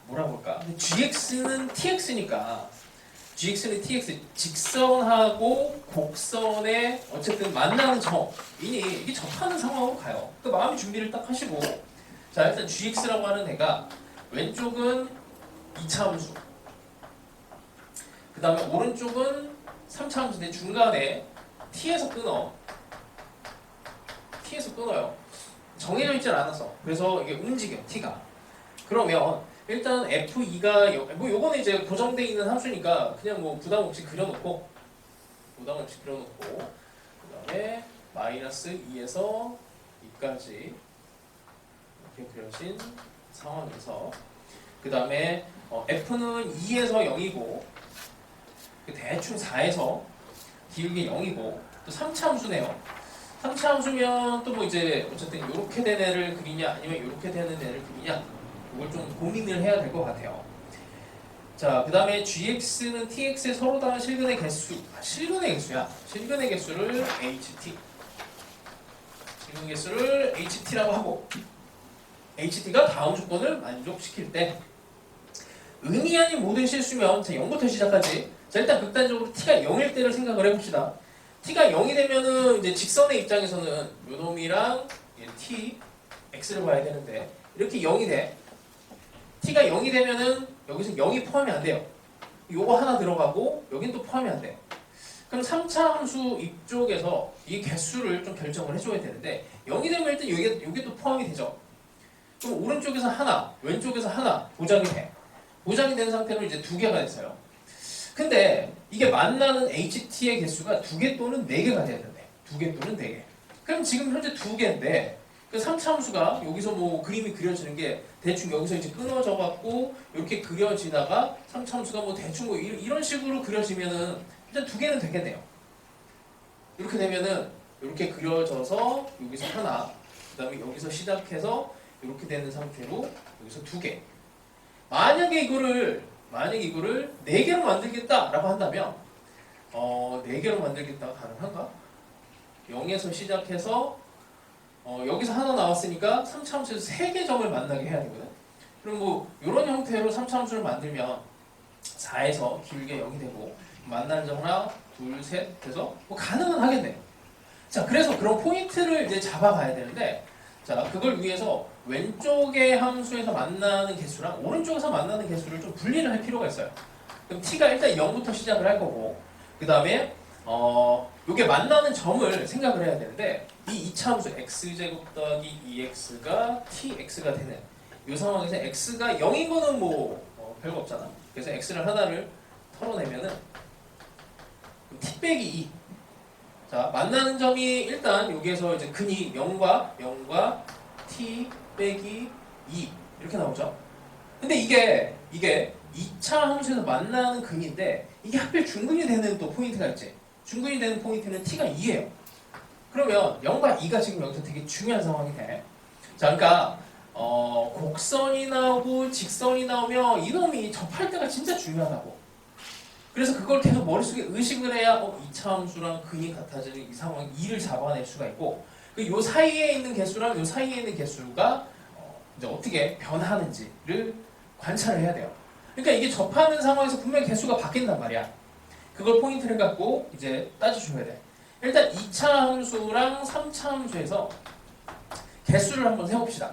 뭐라고 할까? GX는 TX니까 GX는 TX 직선하고 곡선의 어쨌든 만나는 점이니 이게 접하는 상황으로 가요. 그 마음의 준비를 딱 하시고, 자, 일단 GX라고 하는 애가 왼쪽은 2차 함수, 그 다음에 오른쪽은 3차 함수인데 중간에 T에서 끊어요. 정해져 있지 않아서. 그래서 이게 움직여, T가. 그러면 일단 F2가 뭐 요거는 이제 고정되어 있는 함수니까 그냥 뭐 부담 없이 그려놓고 그 다음에 마이너스 2에서 2까지 이렇게 그려진 상황에서 그 다음에 F는 2에서 0이고 대충 4에서 기울기 0이고 또 3차 함수네요. 3차 함수면 또 뭐 이제 어쨌든 이렇게 된 애를 그리냐 아니면 이렇게 되는 애를 그리냐, 이걸 좀 고민을 해야 될 것 같아요. 자, 그 다음에 GX는 TX의 서로 다른 실근의 개수야. 실근의 개수를 HT라고 하고, HT가 다음 조건을 만족시킬 때 의미 아닌 모든 실수면, 자, 0부터 시작하지. 자, 일단 극단적으로 T가 0일 때를 생각을 해봅시다. T가 0이 되면은 이제 직선의 입장에서는 요 놈이랑 T, X를 봐야 되는데 이렇게 0이 돼. T가 0이 되면은 여기서 0이 포함이 안 돼요. 요거 하나 들어가고 여긴 또 포함이 안 돼. 그럼 3차 함수 이쪽에서 이 개수를 좀 결정을 해줘야 되는데 0이 되면 일단 요게 또 포함이 되죠. 그럼 오른쪽에서 하나, 왼쪽에서 하나 보장이 돼. 보장이 된 상태로 이제 두 개가 됐어요. 근데 이게 만나는 HT의 개수가 두 개 또는 네 개가 돼야 된대. 두 개 또는 네 개. 그럼 지금 현재 두 개인데 그 3차함수가 여기서 뭐 그림이 그려지는 게 대충 여기서 이제 끊어져 갖고 이렇게 그려지다가 3차함수가 뭐 대충 뭐 이런 식으로 그려지면은 일단 두 개는 되겠네요. 이렇게 되면은 이렇게 그려져서 여기서 하나, 그다음에 여기서 시작해서 이렇게 되는 상태로 여기서 두 개. 만약에 이거를 네 개로 만들겠다라고 한다면 네 개로 만들겠다가 가능한가? 0에서 시작해서 여기서 하나 나왔으니까 3차함수에서 3개 점을 만나게 해야 되거든. 그럼 뭐 이런 형태로 3차함수를 만들면 4에서 길게 0이 되고 만나는 점 하나, 둘, 셋 해서 뭐 가능은 하겠네요. 자, 그래서 그런 포인트를 이제 잡아가야 되는데, 자, 그걸 위해서 왼쪽의 함수에서 만나는 개수랑 오른쪽에서 만나는 개수를 좀 분리를 할 필요가 있어요. 그럼 t가 일단 0부터 시작을 할 거고, 그 다음에 요게 만나는 점을 생각을 해야 되는데, 이 2차 함수 x제곱 더하기 2x가 tx가 되는 이 상황에서 x가 0인 거는 뭐 별거 없잖아. 그래서 x를 하나를 털어내면은 t 빼기 2. 자, 만나는 점이 일단 여기에서 이제 근이 0과 t 빼기 2 이렇게 나오죠. 근데 이게 2차 함수에서 만나는 근인데 이게 하필 중근이 되는 또 포인트가 있지. 중근이 되는 포인트는 t가 2예요. 그러면 0과 2가 지금 여기서 되게 중요한 상황이 돼. 자, 그러니까 곡선이 나오고 직선이 나오면 이놈이 접할 때가 진짜 중요하다고. 그래서 그걸 계속 머릿속에 의식을 해야 2차 함수랑 근이 같아지는 이 상황 2를 잡아낼 수가 있고, 그 요 사이에 있는 개수랑 요 사이에 있는 개수가 이제 어떻게 변하는지를 관찰을 해야 돼요. 그러니까 이게 접하는 상황에서 분명히 개수가 바뀐단 말이야. 그걸 포인트를 갖고 이제 따져줘야 돼. 일단 2차 함수랑 3차 함수에서 개수를 한번 세봅시다.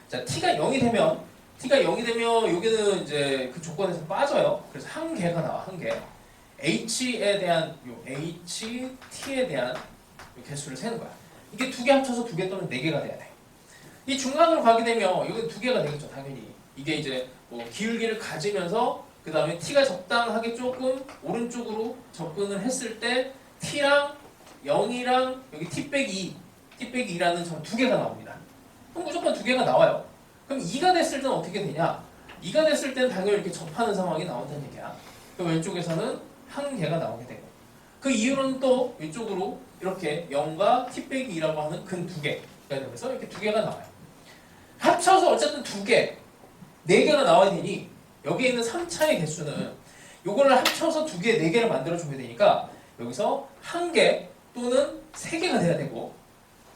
자, t가 0이 되면 여기는 이제 그 조건에서 빠져요. 그래서 한 개가 나와, 한 개. h에 대한 요 h, t에 대한 요 개수를 세는 거야. 이게 두 개 합쳐서 두 개 또는 네 개가 돼야 돼. 이 중간으로 가게 되면 여기 두 개가 되겠죠, 당연히. 이게 이제 뭐 기울기를 가지면서 그 다음에 t가 적당하게 조금 오른쪽으로 접근을 했을 때 t랑 0이랑 여기 t 빼기 2라는 점 두 개가 나옵니다. 그럼 무조건 두 개가 나와요. 그럼 2가 됐을 때는 어떻게 되냐? 2가 됐을 때는 당연히 이렇게 접하는 상황이 나온다는 얘기야. 그럼 왼쪽에서는 한 개가 나오게 되고, 그 이유는 또 이쪽으로 이렇게 0과 t 빼기 2라고 하는 근 두 개가 되면서 이렇게 두 개가 나와요. 합쳐서 어쨌든 두 개, 네 개가 나와야 되니 여기에 있는 3차의 개수는 요거를 합쳐서 두 개, 네 개를 만들어주면 되니까 여기서 한 개 또는 세 개가 돼야 되고,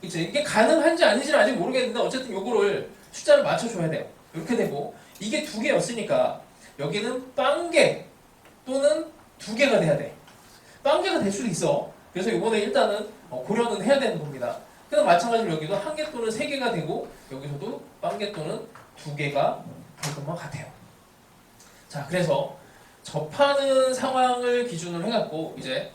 그치? 이게 가능한지 아닌지는 아직 모르겠는데 어쨌든 요거를 숫자를 맞춰줘야 돼요. 이렇게 되고, 이게 두 개였으니까 여기는 빵개 또는 두 개가 돼야 돼. 빵개가 될 수도 있어. 그래서 요번에 일단은 고려는 해야 되는 겁니다. 그럼 마찬가지로 여기도 한 개 또는 세 개가 되고 여기서도 빵개 또는 두 개가 될 것만 같아요. 자, 그래서 접하는 상황을 기준으로 해갖고 이제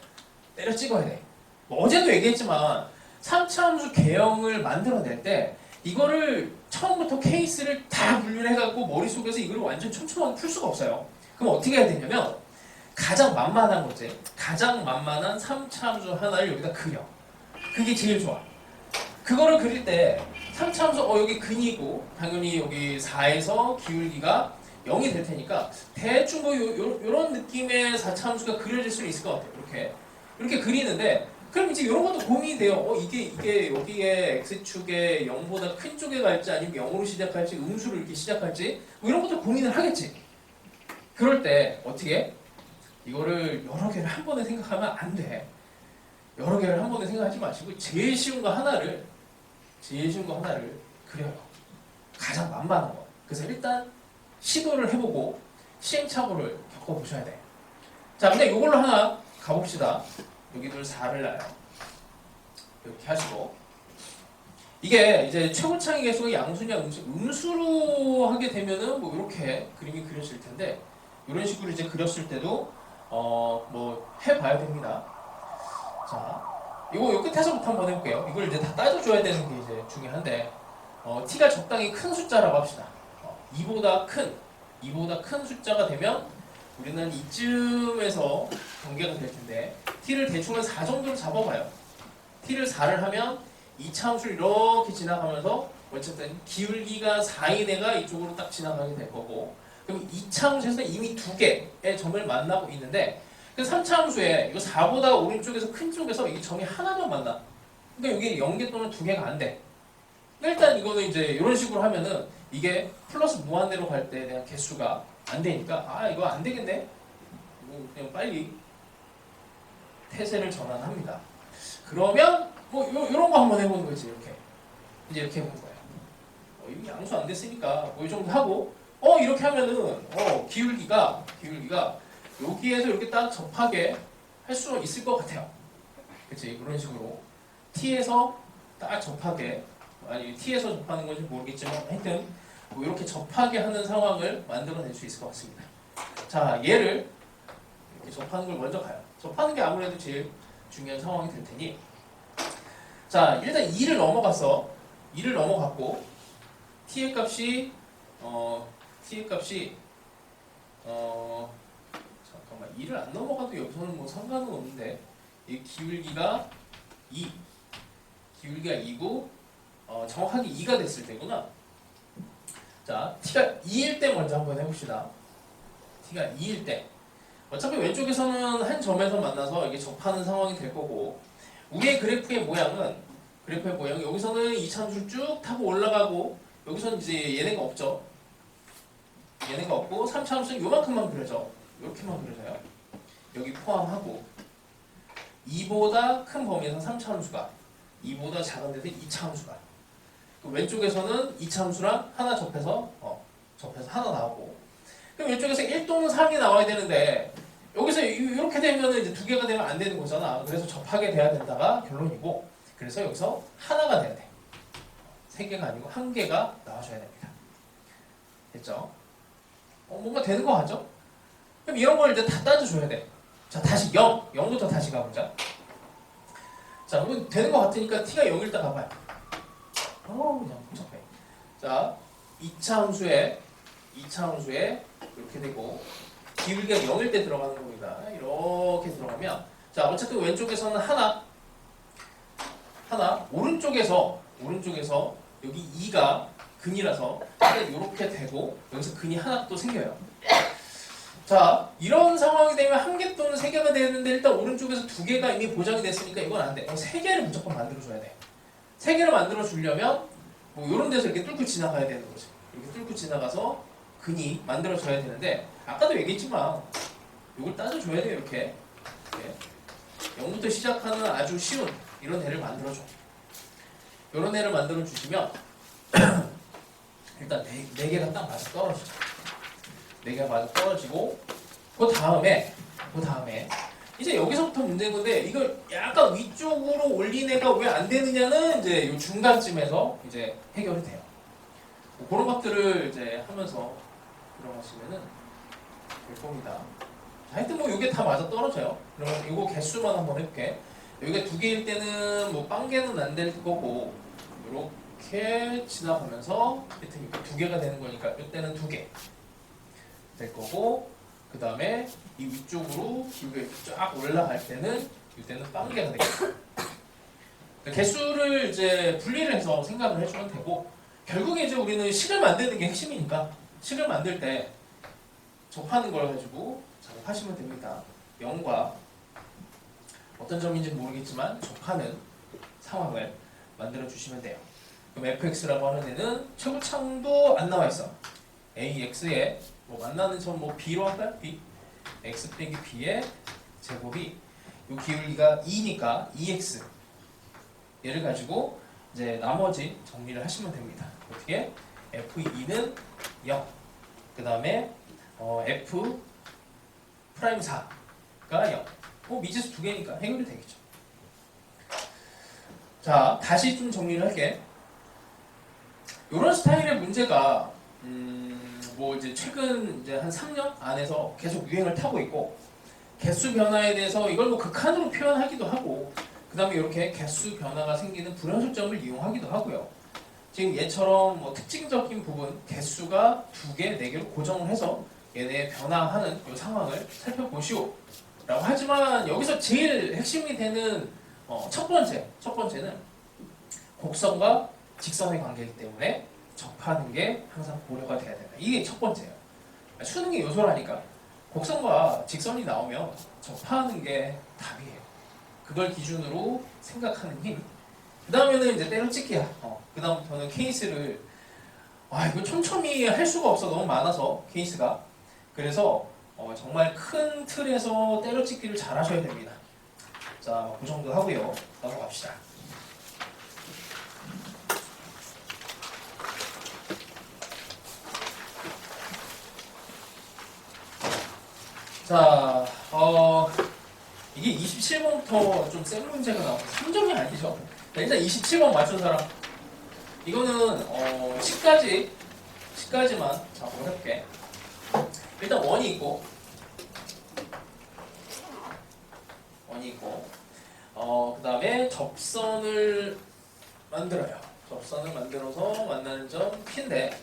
때려 찍어야 돼. 뭐 어제도 얘기했지만 3차 함수 개형을 만들어낼 때 이거를 처음부터 케이스를 다 분류를 해갖고 머릿속에서 이걸 완전 촘촘하게 풀 수가 없어요. 그럼 어떻게 해야 되냐면 가장 만만한 거지. 가장 만만한 3차 함수 하나를 여기다 그려. 그게 제일 좋아. 그거를 그릴 때 3차 함수 여기 근이고 당연히 여기 4에서 기울기가 0이 될 테니까 대충 뭐 요런 느낌의 4차 함수가 그려질 수 있을 것 같아요. 이렇게 그리는데 그럼 이제 이런 것도 고민이 돼요. 이게 여기에 x축에 0보다 큰 쪽에 갈지 아니면 0으로 시작할지 음수로 이렇게 시작할지 뭐 이런 것도 고민을 하겠지. 그럴 때 어떻게? 이거를 여러 개를 한 번에 생각하면 안 돼. 여러 개를 한 번에 생각하지 마시고 제일 쉬운 거 하나를 그려요. 가장 만만한 거. 그래서 일단 시도를 해보고 시행착오를 겪어보셔야 돼. 자, 근데 이걸로 하나 가봅시다. 여기를 4를 놔요. 이렇게 하시고, 이게 이제 최고창의 개수가 양수냐 음수로 하게 되면은 뭐 이렇게 그림이 그려질 텐데 이런 식으로 이제 그렸을 때도 뭐 해봐야 됩니다. 자, 이거 요 끝에서부터 한번 해볼게요. 이걸 이제 다 따져줘야 되는 게 이제 중요한데, t가 적당히 큰 숫자라고 합시다. 2보다 큰 숫자가 되면 우리는 이쯤에서 경계가 될 텐데 t를 대충 한 4 정도로 잡아봐요. t를 4를 하면 이차 함수를 이렇게 지나가면서 어쨌든 기울기가 4인 애가 이쪽으로 딱 지나가게 될 거고, 그럼 2차 함수에서 이미 2개의 점을 만나고 있는데 그 3차 함수에 이거 4보다 오른쪽에서 큰 쪽에서 이 점이 하나만 만나. 그러니까 여기 0개 또는 2개가 안 돼. 일단 이거는 이제 이런 식으로 하면은 이게 플러스 무한대로 갈 때 대한 개수가 안 되니까 이거 안 되겠네. 이거 그냥 빨리 태세를 전환합니다. 그러면 뭐 이런 거 한번 해보는 거지. 이렇게 이제 이렇게 해보는 거예요. 이게 양수 안 됐으니까 뭐 이 정도 하고 이렇게 하면은 기울기가 여기에서 이렇게 딱 접하게 할 수 있을 것 같아요. 그치? 그런 식으로 t에서 딱 접하게, 아니 t에서 접하는 건지 모르겠지만 하여튼 뭐 이렇게 접하게 하는 상황을 만들어낼 수 있을 것 같습니다. 자, 얘를 이렇게 접하는 걸 먼저 가요. 접하는 게 아무래도 제일 중요한 상황이 될 테니, 자, 일단 2를 넘어갔어. 2를 넘어갔고 t의 값이 잠깐만, 2를 안 넘어가도 여기서는 뭐 상관은 없는데 이 기울기가 2고 정확하게 2가 됐을 때구나. 자, t가 2일 때 먼저 한번 해봅시다. t가 2일 때 어차피 왼쪽에서는 한 점에서 만나서 이게 접하는 상황이 될 거고, 위의 그래프의 모양은 여기서는 2차 함수를 쭉 타고 올라가고 여기서는 이제 얘네가 없죠. 얘네가 없고 3차 함수는 요만큼만 그려져. 이렇게만 그려져요. 여기 포함하고 2보다 큰 범위에서 3차 함수가, 2보다 작은 데서 2차 함수가, 왼쪽에서는 2차 함수랑 하나 접해서 하나 나오고, 그럼 왼쪽에서 1 또는 3이 나와야 되는데 여기서 이렇게 되면 이제 2개가 되면 안 되는 거잖아. 그래서 접하게 돼야 된다가 결론이고, 그래서 여기서 하나가 돼야 돼. 3개가 아니고 1개가 나와줘야 됩니다. 됐죠? 뭔가 되는 거 같죠? 그럼 이런 걸 이제 다 따져줘야 돼. 자, 다시 0부터 다시 가보자. 자, 그럼 되는 거 같으니까 t가 0일 때 가봐요. 그냥 복잡해. 자, 2차 함수에 이렇게 되고 기울기가 0일 때 들어가는 겁니다. 이렇게 들어가면, 자, 어쨌든 왼쪽에서는 하나 오른쪽에서 여기 2가 근이라서 이렇게 되고 여기서 근이 하나 또 생겨요. 자, 이런 상황이 되면 1개 또는 3개가 되는데 일단 오른쪽에서 2개가 이미 보장이 됐으니까 이건 안 돼. 3개를 무조건 만들어줘야 돼. 3개를 만들어주려면 뭐 이런 데서 이렇게 뚫고 지나가야 되는 거지. 이렇게 뚫고 지나가서 근이 만들어져야 되는데, 아까도 얘기했지만 이걸 따져줘야 돼요. 이렇게 0부터 시작하는 아주 쉬운 이런 애를 만들어줘. 이런 애를 만들어주시면 일단 4개가 딱 맞아 떨어지죠. 4개가 맞아 떨어지고, 그 다음에 이제 여기서부터 문제인 건데, 이걸 약간 위쪽으로 올린 애가 왜 안 되느냐는 이제 이 중간쯤에서 이제 해결이 돼요. 뭐 그런 것들을 이제 하면서 들어가시면은 될 겁니다. 하여튼 뭐 이게 다 맞아 떨어져요. 그러면 이거 개수만 한번 해볼게. 여기가 2개일 때는 뭐 빵개는 안 될 거고, 이렇게 지나가면서 하여튼 2개가 되는 거니까 이때는 2개 될 거고, 그 다음에 이 위쪽으로 기울기가 쫙 올라갈 때는 이때는 빵개가 되겠죠. 개수를 이제 분리를 해서 생각을 해주면 되고, 결국에 이제 우리는 식을 만드는 게 핵심이니까 식을 만들 때 접하는 걸 가지고 작업하시면 됩니다. 0과 어떤 점인지 모르겠지만 접하는 상황을 만들어 주시면 돼요. 그럼 fx라고 하는 애는 최고창도 안 나와 있어. ax에 뭐 만나는 점 뭐 b로 할까요? b x 빼기 b의 제곱이 이 기울기가 2니까 2x, 얘를 가지고 이제 나머지 정리를 하시면 됩니다. 어떻게? f2는 0, 그 다음에 f 프라임 4가 0. 미지수 2개니까 해결이 되겠죠. 자, 다시 좀 정리를 할게. 이런 스타일의 문제가 뭐 이제 최근 이제 한 3년 안에서 계속 유행을 타고 있고, 개수 변화에 대해서 이걸 뭐 극한으로 표현하기도 하고, 그 다음에 이렇게 개수 변화가 생기는 불연소점을 이용하기도 하고요. 지금 얘처럼 뭐 특징적인 부분 개수가 2개, 4개로 고정을 해서 얘네 변화하는 이 상황을 살펴보시오 라고 하지만 여기서 제일 핵심이 되는 첫 번째는 곡선과 직선의 관계이기 때문에 접하는 게 항상 고려가 돼야 된다. 이게 첫 번째예요. 수능의 요소라니까 곡선과 직선이 나오면 접하는 게 답이에요. 그걸 기준으로 생각하는 힘. 그 다음에는 이제 때려찍기야. 그 다음부터는 케이스를 이거 촘촘히 할 수가 없어. 너무 많아서 케이스가. 그래서 정말 큰 틀에서 때려찍기를 잘 하셔야 됩니다. 자, 그 정도 하고요. 넘어갑시다. 자, 이게 27번부터 좀 센 문제가 나와요. 3점이 아니죠. 자, 일단 27번 맞춘 사람. 이거는 10까지만 작업을 해볼게. 일단 원이 있고, 그 다음에 접선을 만들어요. 접선을 만들어서 만나는 점 P인데,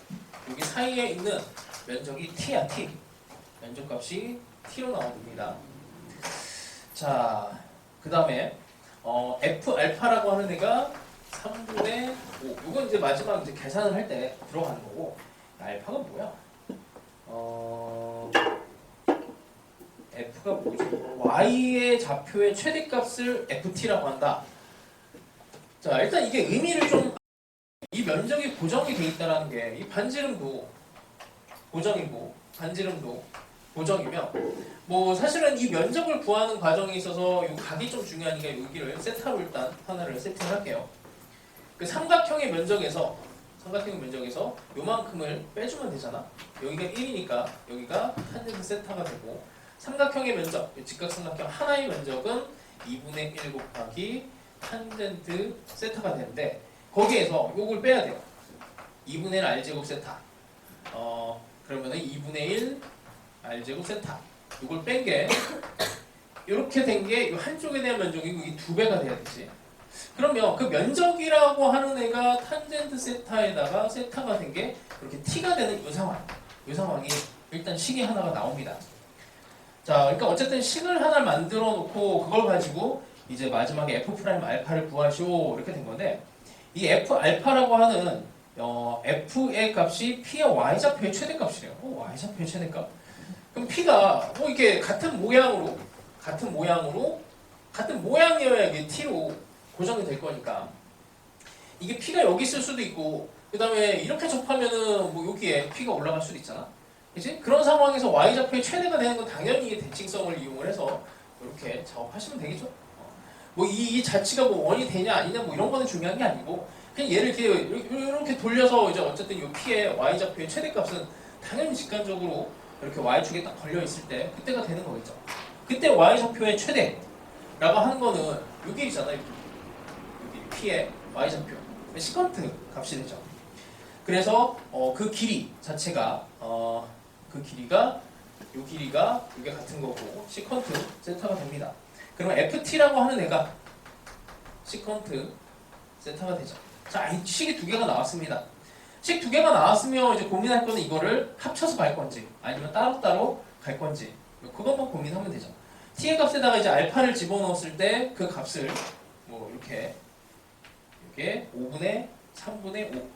여기 사이에 있는 면적이 T야, T. 면적값이 T로 나옵니다. 자, 그 다음에 F 알파라고 하는 애가 3분의 5. 이건 이제 마지막 이제 계산을 할 때 들어가는 거고, 알파가 뭐야? F가 뭐지? Y의 좌표의 최대값을 FT라고 한다. 자, 일단 이게 의미를 좀, 이 면적이 고정이 돼 있다는 게, 이 반지름도 고정이고, 반지름도 고정이면, 뭐 사실은 이 면적을 구하는 과정에 있어서 이 각이 좀 중요하니까 여기를 세타로 일단 하나를 세팅을 할게요. 그 삼각형의 면적에서 요만큼을 빼주면 되잖아. 여기가 1이니까 여기가 탄젠트 세타가 되고, 삼각형의 면적, 직각삼각형 하나의 면적은 2분의 1 곱하기 탄젠트 세타가 되는데, 거기에서 요걸 빼야 돼요. 2분의 1 r제곱 세타. 그러면은 2분의 1 r제곱 세타. 이걸 뺀 게 이렇게 된 게 한쪽에 대한 면적이고 이게 2배가 돼야 되지. 그러면 그 면적이라고 하는 애가 탄젠트 세타에다가 세타가 된 게 이렇게 t가 되는 이 상황이 일단 식이 하나가 나옵니다. 자, 그러니까 어쨌든 식을 하나 만들어 놓고 그걸 가지고 이제 마지막에 f 프라임 알파를 구하시오 이렇게 된 건데, 이 f 알파라고 하는 f의 값이 p의 y좌표의 최대값이래요. y좌표의 최대값. 그럼 P가 이게 같은 모양이어야 이게 T로 고정이 될 거니까, 이게 P가 여기 있을 수도 있고, 그 다음에 이렇게 접하면은 뭐 여기에 P가 올라갈 수도 있잖아. 그치? 그런 상황에서 Y좌표의 최대가 되는 건 당연히 대칭성을 이용을 해서 이렇게 작업하시면 되겠죠. 뭐 이 자치가 뭐 원이 되냐 아니냐 뭐 이런 거는 중요한 게 아니고, 그냥 얘를 이렇게 돌려서 이제 어쨌든 이 P의 Y좌표의 최대값은 당연히 직관적으로 이렇게 Y축에 딱 걸려 있을 때 그때가 되는 거겠죠. 그때 Y좌표의 최대라고 하는 거는 여기 있잖아요. 여기 P의 Y좌표 시컨트 값이 되죠. 그래서 그 길이 자체가 그 길이가 이 길이가 이게 같은 거고 시컨트 세타가 됩니다. 그러면 FT라고 하는 애가 시컨트 세타가 되죠. 자, 이 식이 2개가 나왔습니다. 식 2개가 나왔으면 이제 고민할 거는 이거를 합쳐서 갈 건지 아니면 따로따로 갈 건지 그것만 고민하면 되죠. t의 값에다가 이제 알파를 집어넣었을 때 그 값을 뭐 이렇게 5분의 3분의 5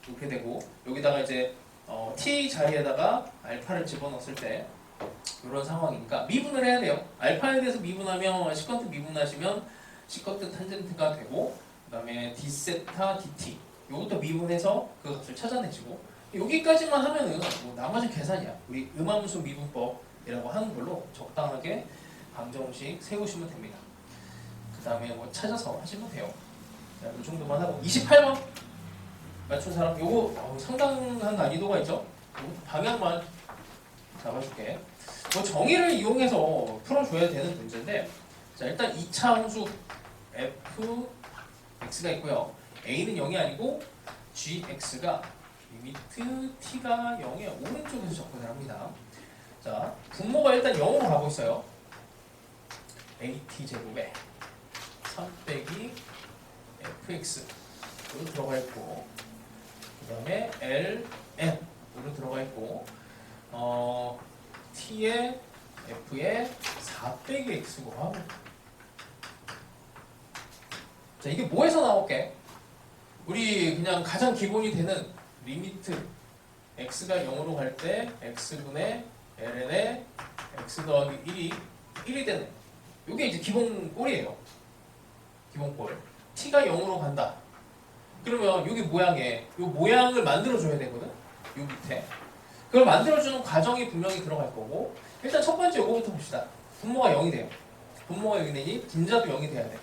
이렇게 되고, 여기다가 이제 t 자리에다가 알파를 집어넣었을 때 이런 상황이니까 미분을 해야 돼요. 알파에 대해서 미분하면 시컨트 미분하시면 시컨트 탄젠트가 되고, 그 다음에 d 세타 dt 이것도 미분해서 그 값을 찾아내시고, 여기까지만 하면은 뭐 나머지 계산이야. 우리 음함수 미분법이라고 하는 걸로 적당하게 방정식 세우시면 됩니다. 그 다음에 뭐 찾아서 하시면 돼요. 자, 이 정도만 하고 28번 맞춘 사람 요거 상당한 난이도가 있죠. 방향만 잡아줄게. 뭐 정의를 이용해서 풀어줘야 되는 문제인데, 자 일단 2차 함수 f x가 있고요. a는 0이 아니고 gx가 리미트 t가 0의 오른쪽에서 접근을 합니다. 자, 분모가 일단 0으로 가고 있어요. at 제곱에 3 빼기 fx 여기 들어가 있고, 그 다음에 L, N으로 들어가 있고 T에 F에 4 빼기 X고 하고. 자, 이게 뭐에서 나올게? 우리 그냥 가장 기본이 되는 리미트 x가 0으로 갈 때 x분의 ln에 x 더하기 1이 되는, 이게 이제 기본 꼴이에요. 기본 꼴. t가 0으로 간다. 그러면 여기 모양에 이 모양을 만들어줘야 되거든. 이 밑에. 그걸 만들어주는 과정이 분명히 들어갈 거고, 일단 첫 번째 요거부터 봅시다. 분모가 0이 돼요. 분모가 0이 되니 분자도 0이 돼야 돼.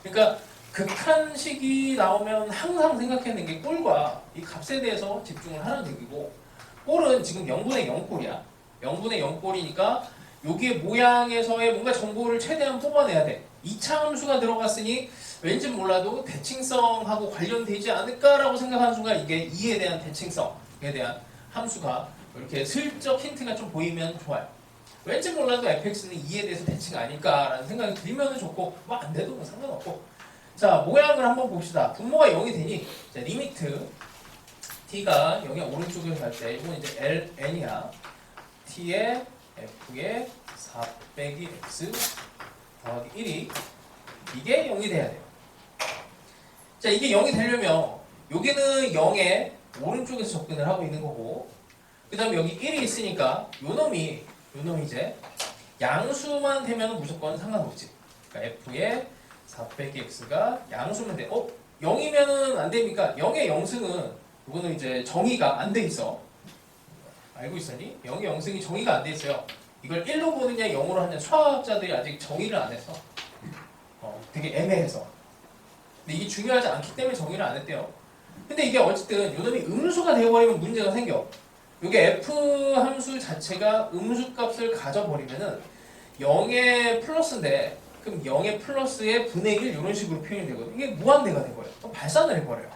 그러니까 극한식이 나오면 항상 생각해야 게 꼴과 이 값에 대해서 집중을 하는 얘기고, 꼴은 지금 0분의 0꼴이야. 0분의 0꼴이니까 여기에 모양에서의 뭔가 정보를 최대한 뽑아내야 돼. 2차 함수가 들어갔으니 왠지 몰라도 대칭성하고 관련되지 않을까라고 생각하는 순간 이게 2에 대한 대칭성에 대한 함수가 이렇게 슬쩍 힌트가 좀 보이면 좋아요. 왠지 몰라도 fx는 2에 대해서 대칭 아닐까라는 생각이 들면 좋고, 뭐 안 돼도 뭐 상관없고. 자, 모양을 한번 봅시다. 분모가 0이 되니, 자, 리미트 t가 0의 오른쪽으로 갈 때 이건 이제 ln이야. t에 f에 4 빼기 x 더하기 1이 이게 0이 돼야 돼요. 자, 이게 0이 되려면 여기는 0의 오른쪽에서 접근을 하고 있는 거고, 그 다음에 여기 1이 있으니까 요 놈이 이제 양수만 되면 무조건 상관없지. 그러니까 f에 4 빼기 x가 양수면 돼. 0이면은 안 됩니까? 0의 영승은 이거는 이제 정의가 안 돼 있어. 알고 있었니? 0의 영승이 정의가 안 돼 있어요. 이걸 1로 보느냐 0으로 하느냐 수학자들이 아직 정의를 안 해서 되게 애매해서. 근데 이게 중요하지 않기 때문에 정의를 안 했대요. 근데 이게 어쨌든 요놈이 음수가 되어버리면 문제가 생겨. 이게 f 함수 자체가 음수 값을 가져버리면은 0의 플러스인데, 그럼 0의 플러스의 분의 1 이런 식으로 표현이 되거든요. 이게 무한대가 돼버려요. 발산을 해버려요.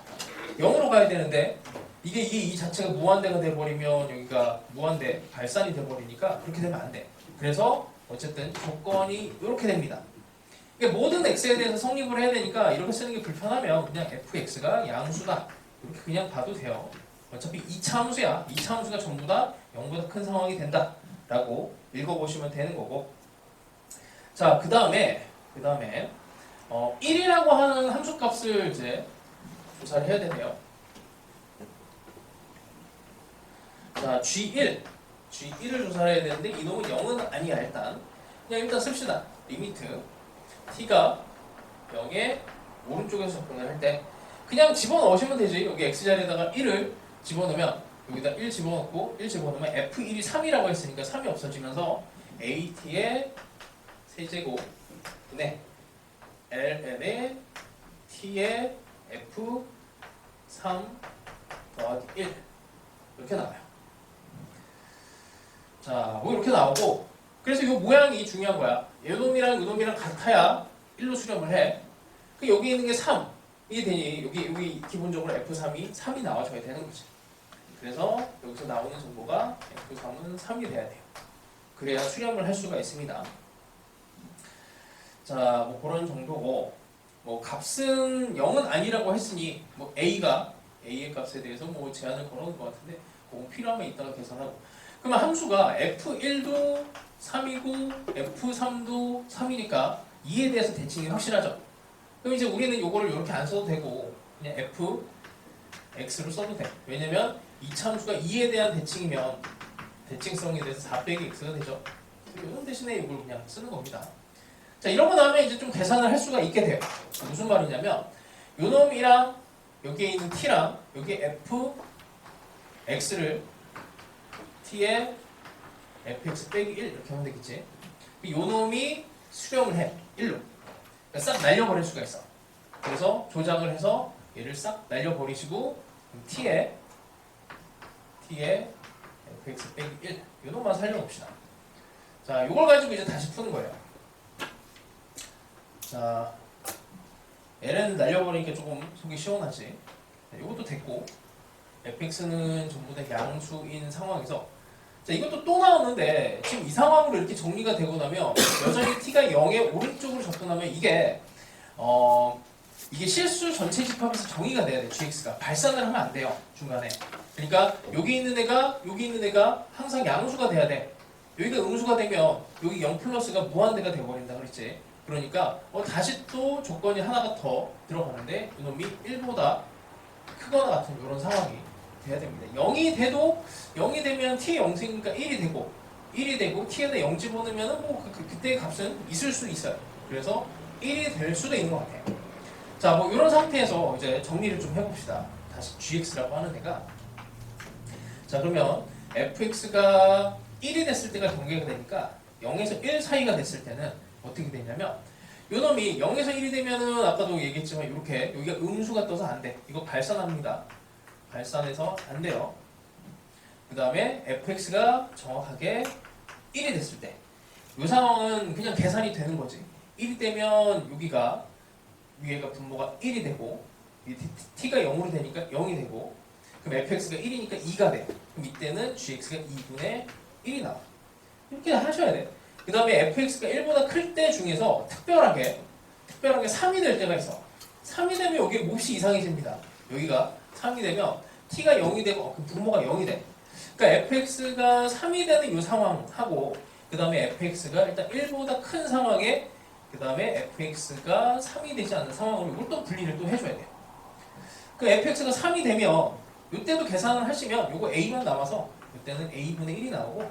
0으로 가야 되는데 이게 이 자체가 무한대가 돼버리면 여기가 무한대 발산이 돼버리니까 그렇게 되면 안 돼. 그래서 어쨌든 조건이 이렇게 됩니다. 그러니까 모든 x에 대해서 성립을 해야 되니까 이렇게 쓰는 게 불편하면 그냥 fx가 양수다 이렇게 그냥 봐도 돼요. 어차피 2차 함수야. 2차 함수가 전부 다 0보다 큰 상황이 된다 라고 읽어보시면 되는 거고. 자, 그 다음에 1이라고 하는 함수값을 이제 조사를 해야 되네요. 자, G1을 조사를 해야 되는데 이놈은 0은 아니야. 일단 씁시다. 리미트 t가 0의 오른쪽에서 접근을 할 때 그냥 집어넣으시면 되지. 여기 x자리에다가 1을 집어넣으면 여기다 1 집어넣고 1 집어넣으면 f1이 3이라고 했으니까 3이 없어지면서 at의 세제곱 분의 ln의 t의 f3 더하기 1 이렇게 나와요. 자, 뭐 이렇게 나오고, 그래서 이 모양이 중요한 거야. 요놈이랑 같아야 1로 수렴을 해. 그 여기 있는 게 3이 되니 여기 기본적으로 f3이 3이 나와줘야 되는 거지. 그래서 여기서 나오는 정보가 f3은 3이 돼야 돼요. 그래야 수렴을 할 수가 있습니다. 자, 뭐 그런 정도고, 뭐 값은 0은 아니라고 했으니 뭐 A의 값에 대해서 뭐 제한을 걸어놓은 것 같은데 그거 필요하면 이따가 계산하고. 그러면 함수가 F1도 3이고 F3도 3이니까 2에 대해서 대칭이 확실하죠. 그럼 이제 우리는 이거를 이렇게 안 써도 되고 그냥 Fx로 써도 돼. 왜냐면 2차 함수가 2에 대한 대칭이면 대칭성에 대해서 4 빼기 X가 되죠. 이런 대신에 이걸 그냥 쓰는 겁니다. 자, 이런 거 나오면 이제 좀 계산을 할 수가 있게 돼요. 무슨 말이냐면 요놈이랑 여기에 있는 t랑 여기에 fx를 t에 fx 빼기 1 이렇게 하면 되겠지. 요놈이 수렴을 해 1로. 그러니까 싹 날려버릴 수가 있어. 그래서 조작을 해서 얘를 싹 날려버리시고 t에 fx 빼기 1 요놈만 살려놓읍시다. 자, 요걸 가지고 이제 다시 푸는 거예요. 자, ln 날려버리니까 조금 속이 시원하지. 이것도 됐고, fx는 전부 다 양수인 상황에서, 자, 이것도 또 나오는데 지금 이 상황으로 이렇게 정리가 되고 나면 여전히 t가 0의 오른쪽으로 접근하면 이게 이게 실수 전체 집합에서 정의가 돼야 돼. gx가 발산을 하면 안 돼요. 중간에. 그러니까 여기 있는 애가 항상 양수가 돼야 돼. 여기가 음수가 되면 여기 0 플러스가 무한대가 돼버린다 그랬지. 그러니까 다시 또 조건이 하나가 더 들어가는데 이놈이 1보다 크거나 같은 이런 상황이 돼야 됩니다. 0이 되면 t의 0승이니까 1이 되고 t에다 0 집어넣으면 뭐 그때의 값은 있을 수 있어요. 그래서 1이 될 수도 있는 것 같아요. 자, 뭐 이런 상태에서 이제 정리를 좀 해봅시다. 다시 gx라고 하는 애가, 자 그러면 fx가 1이 됐을 때가 경계가 되니까 0에서 1 사이가 됐을 때는 어떻게 되냐면 요놈이 0에서 1이 되면은 아까도 얘기했지만 이렇게 여기가 음수가 떠서 안 돼. 이거 발산합니다. 발산해서 안 돼요. 그 다음에 fx가 정확하게 1이 됐을 때 이 상황은 그냥 계산이 되는 거지. 1이 되면 여기가 위에가 분모가 1이 되고 t가 0으로 되니까 0이 되고, 그럼 fx가 1이니까 2가 돼. 그럼 이때는 gx가 2분의 1이 나와. 이렇게 하셔야 돼. 그 다음에 fx가 1보다 클 때 중에서 특별하게 3이 될 때가 있어. 3이 되면 여기 몹시 이상해집니다. 여기가 3이 되면 t가 0이 되고 그 분모가 0이 돼. 그러니까 fx가 3이 되는 이 상황하고 그 다음에 fx가 일단 1보다 큰 상황에 그 다음에 fx가 3이 되지 않는 상황으로 이걸 또 분리를 또 해줘야 돼요. 그 fx가 3이 되면 이때도 계산을 하시면 이거 a만 남아서 이때는 a분의 1이 나오고,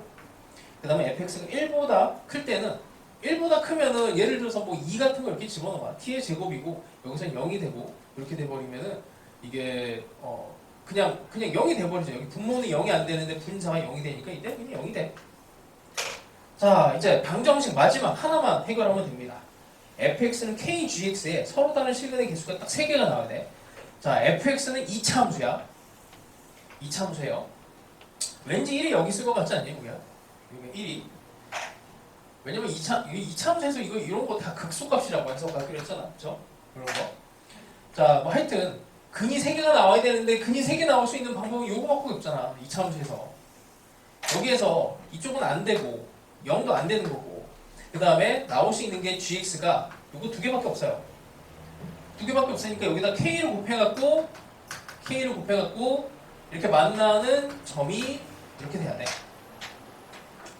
그 다음에 fx가 1보다 클 때는 1보다 크면은 예를 들어서 뭐 2 같은 거 이렇게 집어넣어봐. t의 제곱이고 여기서 0이 되고 이렇게 돼버리면은 이게 그냥 0이 돼버리죠. 여기 분모는 0이 안 되는데 분자가 0이 되니까 이때 그냥 0이 돼. 자, 이제 방정식 마지막 하나만 해결하면 됩니다. fx는 kgx에 서로 다른 실근의 개수가 딱 3개가 나와야 돼. 자, fx는 2차 함수야. 2차 함수예요. 왠지 1이 여기 있을 것 같지 않니? 여기야? 여기 1이. 왜냐면 2차 함수에서 이런 거 다 극소값이라고 해서 가기로 했잖아. 그쵸? 그런 거. 자, 뭐 하여튼 근이 3개가 나와야 되는데 근이 3개 나올 수 있는 방법은 요거밖에 없잖아. 2차 함수에서. 여기에서 이쪽은 안 되고 0도 안 되는 거고, 그 다음에 나올 수 있는 게 gx가 요거 2개밖에 없어요. 2개밖에 없으니까 여기다 k를 곱해갖고 이렇게 만나는 점이 이렇게 돼야 돼.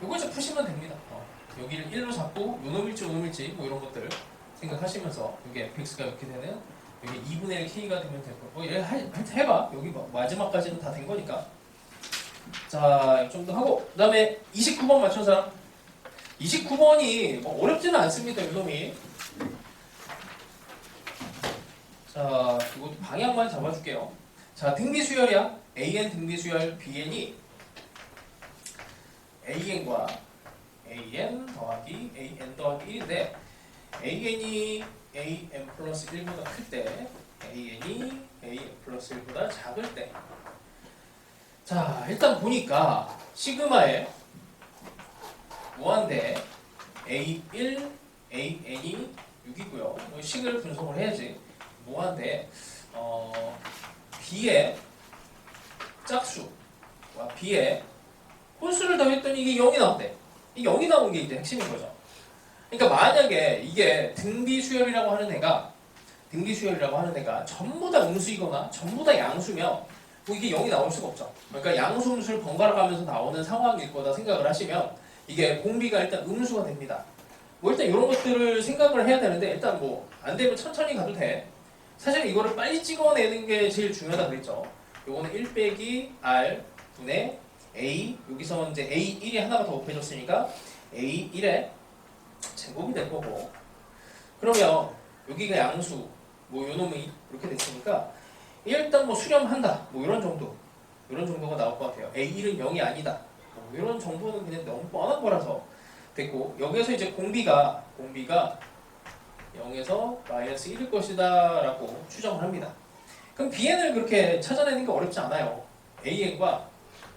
요거 이제 푸시면 됩니다. 여기를 1로 잡고 요놈일지 뭐 이런 것들 생각하시면서 여기 fx가 이렇게 되는 여기 2분의 1 k가 되면 될 거고, 해봐. 여기 마지막까지는 다 된 거니까. 자, 좀 더 하고, 그 다음에 29번 맞춘 사람. 29번이 뭐 어렵지는 않습니다. 요놈이. 자, 이것도 방향만 잡아줄게요. 자, 등비수열이야. AN 등비수열 BN이 AN과 AN 더하기 AN 더하기 1인데 AN이 AN 플러스 1보다 클 때, AN이 AN 플러스 1보다 작을 때. 자, 일단 보니까 시그마에 무한대 A1, AN이 6이고요. 식을 분석을 해야지. 무한대 B의 짝수와 B의 홀수를 더했더니 이게 0이 나온대. 이 0이 나온 게 이제 핵심인 거죠. 그러니까 만약에 이게 등비수열이라고 하는 애가 전부 다 음수이거나 전부 다 양수면 뭐 이게 0이 나올 수가 없죠. 그러니까 양수 음수를 번갈아 가면서 나오는 상황일 거다 생각을 하시면 이게 공비가 일단 음수가 됩니다. 뭐 일단 이런 것들을 생각을 해야 되는데 일단 뭐 안 되면 천천히 가도 돼. 사실 이거를 빨리 찍어내는 게 제일 중요하다 그랬죠. 요거는 1 빼기 R 분의 A, 여기서 이제 A1이 하나가 더 곱해졌으니까 A1의 제곱이 될 거고, 그러면 여기가 양수, 뭐 요놈이 이렇게 됐으니까 일단 뭐 수렴한다, 뭐 이런 정도가 나올 것 같아요. A1은 0이 아니다, 뭐 이런 정도는 그냥 너무 뻔한 거라서 됐고, 여기에서 이제 공비가 0에서 마이너스 1일 것이다 라고 추정을 합니다. 그럼 BN을 그렇게 찾아내는 게 어렵지 않아요. AN과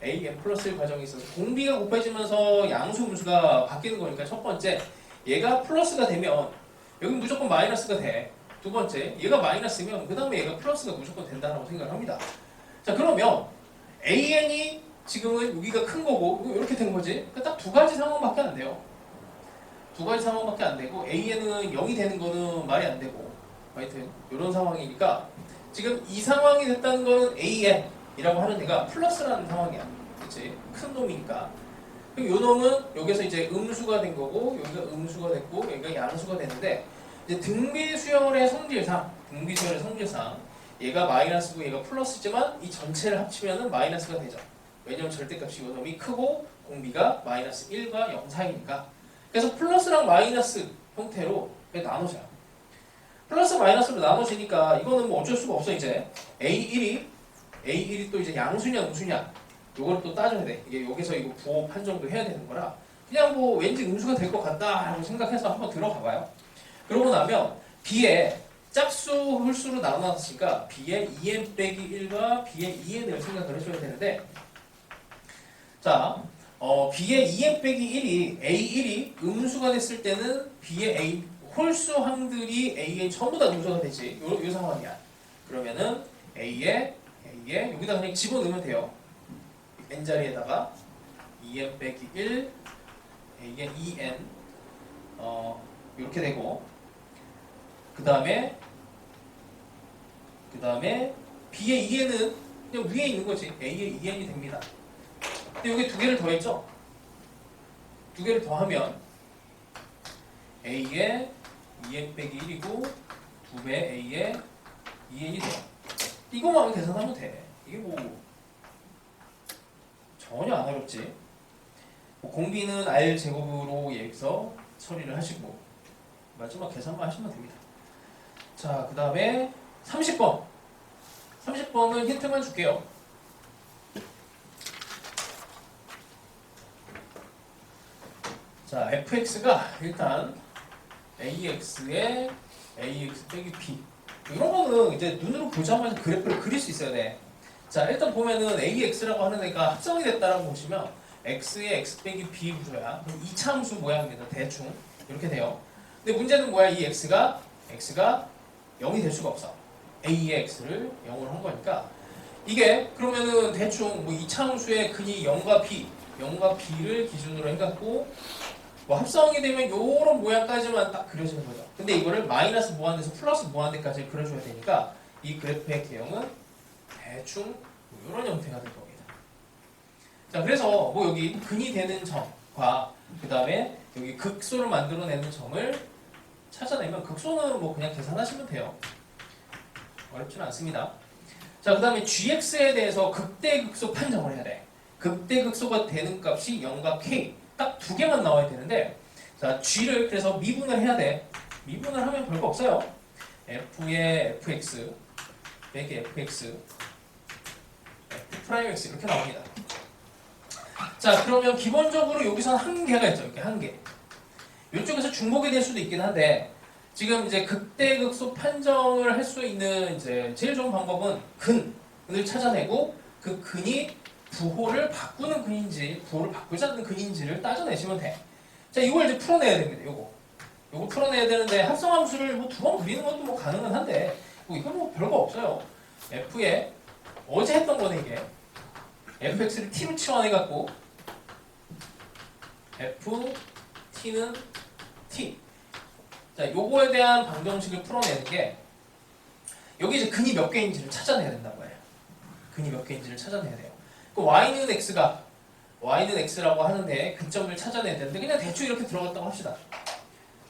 AN 플러스 1 과정이 있어서 공비가 곱해지면서 양수 음수가 바뀌는 거니까 첫 번째, 얘가 플러스가 되면 여기 무조건 마이너스가 돼. 두 번째, 얘가 마이너스면 그 다음에 얘가 플러스가 무조건 된다고 생각을 합니다. 자, 그러면 AN이 지금은 여기가 큰 거고 이렇게 된 거지. 딱 두 가지 상황밖에 안 돼요. 두 가지 상황밖에 안 되고, AN은 0이 되는 거는 말이 안 되고, 하여튼 이런 상황이니까 지금 이 상황이 됐다는 거는 AN이라고 하는 애가 플러스라는 상황이야. 그치? 큰 놈이니까. 그럼 요 놈은 여기서 이제 음수가 된 거고 여기가 음수가 됐고 여기가 양수가 됐는데 이제 등비수열의 성질상 얘가 마이너스고 얘가 플러스지만 이 전체를 합치면은 마이너스가 되죠. 왜냐면 절대값이 요 놈이 크고 공비가 마이너스 1과 0 사이니까. 그래서 플러스랑 마이너스 형태로 나눠져요. 플러스 마이너스로 나눠지니까 이거는 뭐 어쩔 수가 없어. 이제 A1이 또 이제 양수냐 음수냐 요거를 또 따져야 돼. 이게 여기서 이거 부호 판정도 해야 되는 거라 그냥 뭐 왠지 음수가 될 것 같다라고 생각해서 한번 들어가 봐요. 그러고 나면 B에 짝수 홀수로 나눠놨으니까 B의 2n 빼기 1과 B의 2n을 생각을 해줘야 되는데 자 B의 2n 빼기 1이 A1이 음수가 됐을 때는 B의 A 홀수 항들이 A의 전부 다 음수가 되지. 요 상황이야. 그러면은 A에 여기다 그냥 집어넣으면 돼요. n자리에다가 2n 빼기 1 A의 2n 이렇게 되고 그 다음에 B의 2n은 그냥 위에 있는 거지. A의 2n이 됩니다. 근데 여기 두 개를 더했죠? 두 개를 더하면 A의 2n 빼기 1이고 2배 A의 2n이 돼요. 이거만 계산하면 돼. 이게 뭐 전혀 안 어렵지. 공비는 R 제곱으로 여기서 처리를 하시고 마지막 계산만 하시면 됩니다. 자, 그 다음에 30번. 30번은 힌트만 줄게요. 자, fx가 일단 ax에 ax 빼기 b 이런 거는 이제 눈으로 보자마자 그래프를 그릴 수 있어야 돼. 자, 일단 보면은 ax라고 하는 애가 합성이 됐다라고 보시면 x에 x 빼기 b 구조야. 그럼 2차 함수 모양입니다. 대충 이렇게 돼요. 근데 문제는 뭐야? 이 x가 0이 될 수가 없어. a의 x를 0으로 한 거니까 이게 그러면은 대충 뭐 2차 함수의 근이 0과 b를 기준으로 해갖고 뭐 합성이 되면 요런 모양까지만 딱 그려지는 거죠. 근데 이거를 마이너스 무한대에서 플러스 무한대까지 그려줘야 되니까 이 그래프의 개형은 대충 이런 형태가 될 겁니다. 자, 그래서 뭐 여기 근이 되는 점과 그 다음에 여기 극소를 만들어내는 점을 찾아내면 극소는 뭐 그냥 계산하시면 돼요. 어렵지는 않습니다. 자, 그 다음에 gx에 대해서 극대극소 판정을 해야 돼. 극대극소가 되는 값이 0과 k 딱 두 개만 나와야 되는데 자, g를 그래서 미분을 해야 돼. 미분을 하면 별거 없어요. f의 fx 빼기 fx f'x 이렇게 나옵니다. 자, 그러면 기본적으로 여기서는 한 개가 있죠. 이렇게 한 개. 이쪽에서 중복이 될 수도 있긴 한데 지금 이제 극대극소 판정을 할 수 있는 이제 제일 좋은 방법은 근을 찾아내고 그 근이 부호를 바꾸는 근인지 부호를 바꾸지 않는 근인지를 따져내시면 돼. 자, 이걸 이제 풀어내야 됩니다. 요거 풀어내야 되는데 합성함수를 뭐 두 번 그리는 것도 뭐 가능은 한데 뭐 이건 뭐 별거 없어요. f에 어제 했던 거네 이게. fx를 t로 치환해갖고 f t는 t. 자, 요거에 대한 방정식을 풀어내는 게 여기 이제 근이 몇 개인지를 찾아내야 된다고 해요. 근이 몇 개인지를 찾아내야 돼요. 그 y는 x라고 하는데 근점을 찾아내야 되는데 그냥 대충 이렇게 들어갔다고 합시다.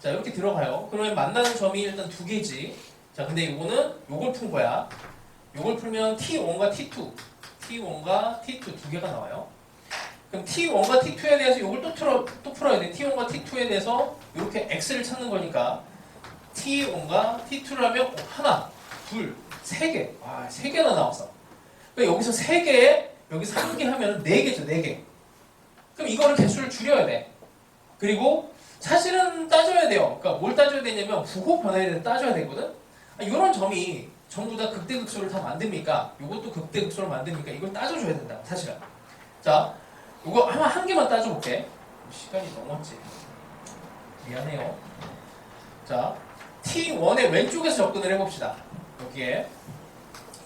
자, 이렇게 들어가요. 그러면 만나는 점이 일단 두 개지. 자, 근데 이거는 요걸 푼 거야. 요걸 풀면 t1과 t2가 두 개가 나와요. 그럼 t1과 t2에 대해서 요걸 또 풀어야 돼. t1과 t2에 대해서 이렇게 x를 찾는 거니까 t1과 t2를 하면 하나, 둘, 세 개. 와, 세 개나 나왔어. 그러니까 여기서 세 개에 여기서 한 개 하면 네 개죠, 네 개. 그럼 이거를 개수를 줄여야 돼. 그리고 사실은 따져야 돼요. 그러니까 뭘 따져야 되냐면 부호 변화에 대해서 따져야 되거든. 이런 점이 전부 다 극대극소를 다 만듭니까? 이것도 극대극소를 만듭니까? 이걸 따져줘야 된다, 사실은. 자, 이거 한 개만 따져볼게. 시간이 넘었지. 미안해요. 자, t1의 왼쪽에서 접근을 해봅시다. 여기에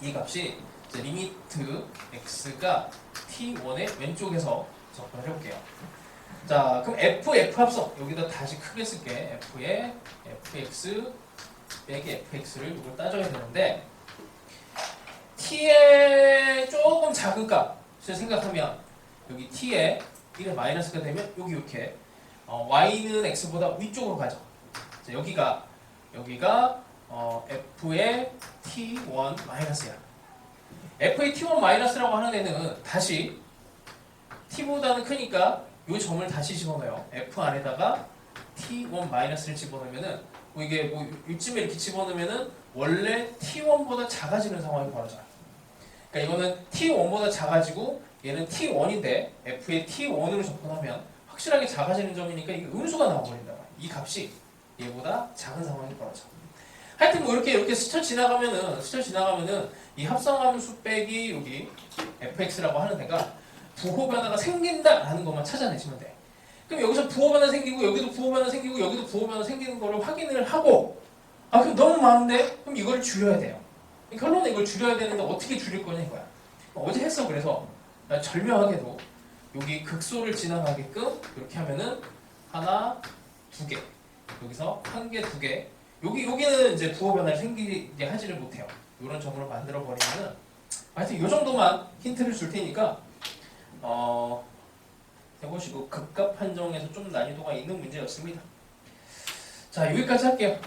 이 값이 이제 리미트 x가 t1의 왼쪽에서 접근을 해볼게요. 자, 그럼 f 합성 여기다 다시 크게 쓸게. f의 fx 빼기 fx를 이걸 따져야 되는데 t의 조금 작은 값을 생각하면 여기 t의 1의 마이너스가 되면 여기 이렇게 y는 x보다 위쪽으로 가죠. 자, 여기가 f의 t1 마이너스야. f의 t1 마이너스라고 하는 애는 다시 t보다는 크니까 이 점을 다시 집어넣어요. f 안에다가 t1 마이너스를 집어넣으면은 이게 이쯤에 이렇게 집어넣으면은 원래 t1보다 작아지는 상황이 벌어져요. 그러니까 이거는 t1보다 작아지고 얘는 t1인데 f의 t1으로 접근하면 확실하게 작아지는 점이니까 이게 음수가 나와버린다. 이 값이 얘보다 작은 상황이 벌어져. 하여튼 뭐 이렇게 스쳐 지나가면은 이 합성함수 빼기 여기 fx라고 하는 애가 부호 변화가 생긴다라는 것만 찾아내시면 돼. 그럼 여기서 부호 변화 생기고 여기도 부호 변화 생기고 여기도 부호 변화 생기는 거를 확인을 하고 그럼 너무 많은데 그럼 이걸 줄여야 돼요. 결론은 이걸 줄여야 되는데 어떻게 줄일 거냐 이거야. 어제 했어. 그래서 절묘하게도 여기 극소를 지나가게끔 이렇게 하면은 하나, 두 개. 여기서 한 개, 두 개. 여기는 이제 부호 변화를 생기게 하지를 못해요. 이런 점으로 만들어 버리면은 하여튼 이 정도만 힌트를 줄 테니까 해보시고 극값 판정에서 좀 난이도가 있는 문제였습니다. 자, 여기까지 할게요.